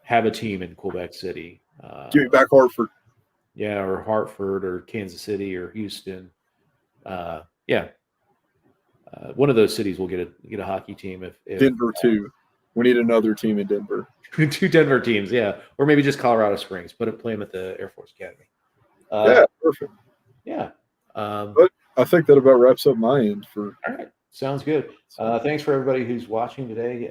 have a team in Quebec City. Give it back Hartford. Yeah, or Hartford or Kansas City or Houston. Yeah, one of those cities will get a hockey team. If Denver too. We need another team in Denver. 2 Denver teams, yeah, or maybe just Colorado Springs. Play them at the Air Force Academy. Yeah, perfect. Yeah. But I think that about wraps up my end for. All right, sounds good. Thanks for everybody who's watching today.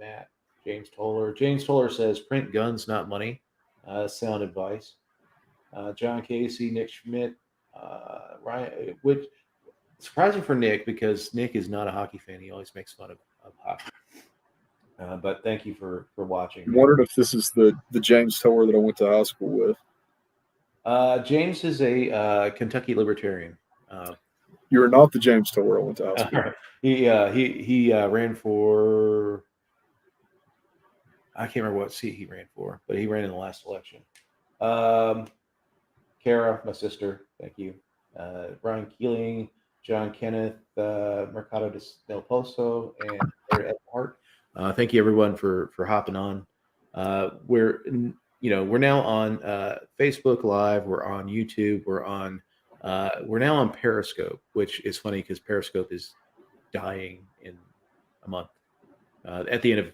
Matt, James Toller. James Toller says, "Print guns, not money." Sound advice. John Casey, Nick Schmidt, Ryan, which surprising for Nick because Nick is not a hockey fan. He always makes fun of hockey. But thank you for watching. I wondered if this is the James Toller that I went to high school with. James is a Kentucky Libertarian. You are not the James Toller I went to high school. He ran for. I can't remember what seat he ran for, but he ran in the last election. Kara, my sister, thank you. Brian Keeling, John Kenneth, Mercado del Pozo, and Ed Hart. Thank you everyone for hopping on. We're now on Facebook Live. We're on YouTube. We're now on Periscope, which is funny because Periscope is dying in a month. At the end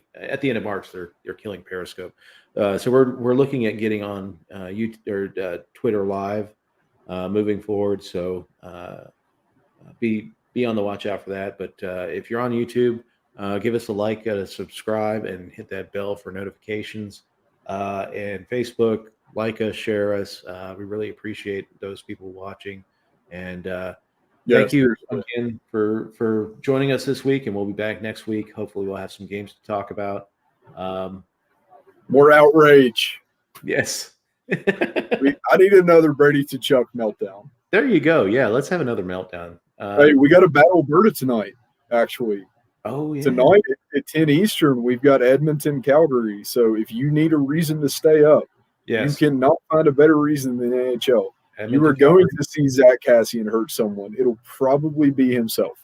of March, they're killing Periscope. So we're looking at getting on YouTube or Twitter Live moving forward. So be on the watch out for that. But if you're on YouTube, give us a like, a subscribe, and hit that bell for notifications. And Facebook, like us, share us. We really appreciate those people watching. And thank you again for joining us this week, and we'll be back next week. Hopefully we'll have some games to talk about. More outrage. Yes. I need another Brady to Chuck meltdown. There you go. Yeah, let's have another meltdown. Hey, we got a Battle Alberta tonight, actually. Oh, yeah. Tonight at 10 Eastern, we've got Edmonton, Calgary. So if you need a reason to stay up, you cannot find a better reason than the NHL. Edmonton, you are going to see Zach Cassian hurt someone. It'll probably be himself.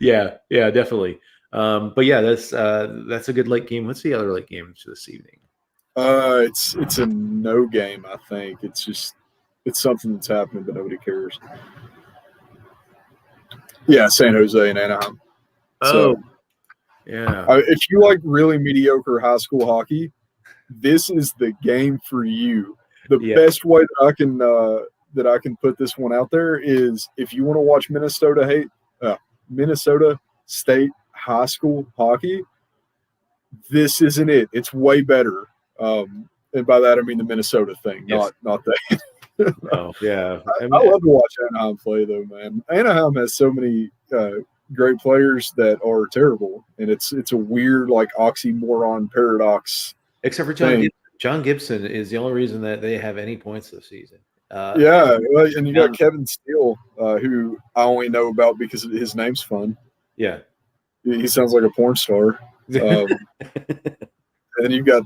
Yeah, definitely. But yeah, that's a good late game. What's the other late games this evening? It's a no game, I think. It's something that's happening, but nobody cares. Yeah, San Jose and Anaheim. Oh, so, yeah. If you like really mediocre high school hockey, this is the game for you. The best way that I can put this one out there is if you want to watch Minnesota State high school hockey, this isn't it. It's way better. And by that I mean the Minnesota thing, not that. Oh, yeah. I love to watch Anaheim play, though, man. Anaheim has so many great players that are terrible, and it's a weird, like, oxymoron paradox. Except for John Gibson. John Gibson is the only reason that they have any points this season. And you got Kevin Steele, who I only know about because his name's fun. Yeah. He sounds like a porn star. And you've got,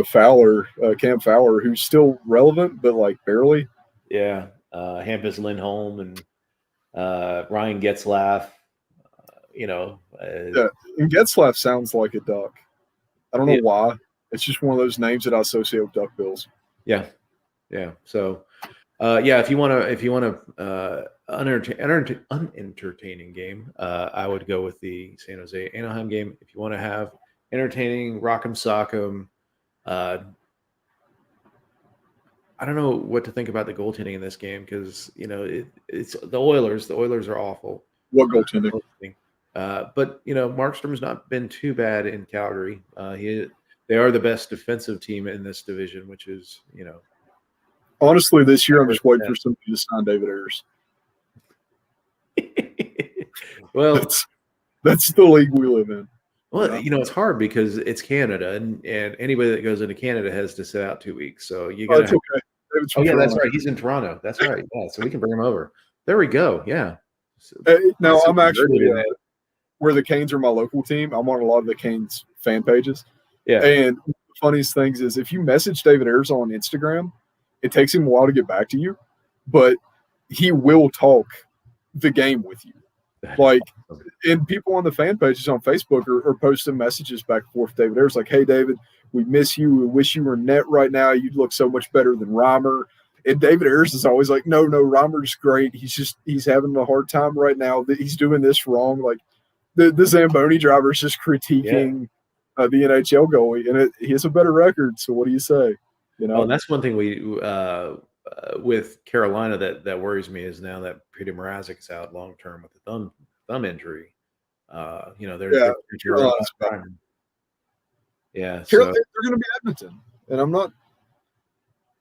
Fowler, Cam Fowler, who's still relevant, but like barely. Yeah. Hampus Lindholm and Ryan Getzlaff, and Getzlaff sounds like a duck. I don't know why. It's just one of those names that I associate with duck bills. Yeah. Yeah. So, if you want unentertaining game, I would go with the San Jose Anaheim game. If you want to have entertaining Rock'em Sock'em, I don't know what to think about the goaltending in this game because it's the Oilers. The Oilers are awful. What goaltending? But Markstrom's not been too bad in Calgary. They are the best defensive team in this division, which is Honestly, this year I'm just waiting for somebody to sign David Ayers. Well, that's the league we live in. Well, Yeah. it's hard because it's Canada, and anybody that goes into Canada has to sit out 2 weeks. So you Oh, got it's to. okay. David's Oh from yeah, that's Toronto. right. He's in Toronto. That's right. Yeah, so we can bring him over. There we go. Yeah. So, No, so I'm actually converted in it. where the Canes are my local team. I'm on a lot of the Canes fan pages. Yeah. And the funniest things is if you message David Ayers on Instagram, it takes him a while to get back to you, but he will talk the game with you. Like, and people on the fan pages on Facebook are posting messages back and forth. David Ayers like, "Hey, David, we miss you. We wish you were net right now. You'd look so much better than Reimer." And David Ayers is always like, "No, Reimer's great. He's having a hard time right now. He's doing this wrong." Like the Zamboni driver is just critiquing the NHL goalie, and he has a better record. So what do you say? Oh, and that's one thing we with Carolina that worries me is now that Peter Mrazek is out long term with the thumb injury. They're Carolina's yeah. they're So going to be Edmonton, and I'm not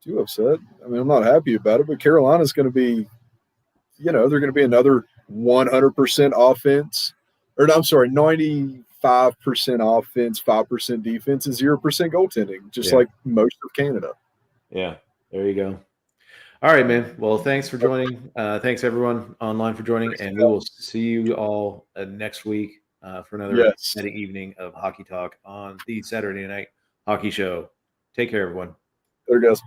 too upset. I mean, I'm not happy about it, but Carolina's going to be, they're going to be another 100% offense, or no, I'm sorry, 95% offense, 5% defense, and 0% goaltending, just like most of Canada. Yeah, there you go. All right, man. Well, thanks for joining. Thanks everyone online for joining, and we will see you all next week for another exciting evening of Hockey Talk on the Saturday Night Hockey Show. Take care, everyone. There it goes.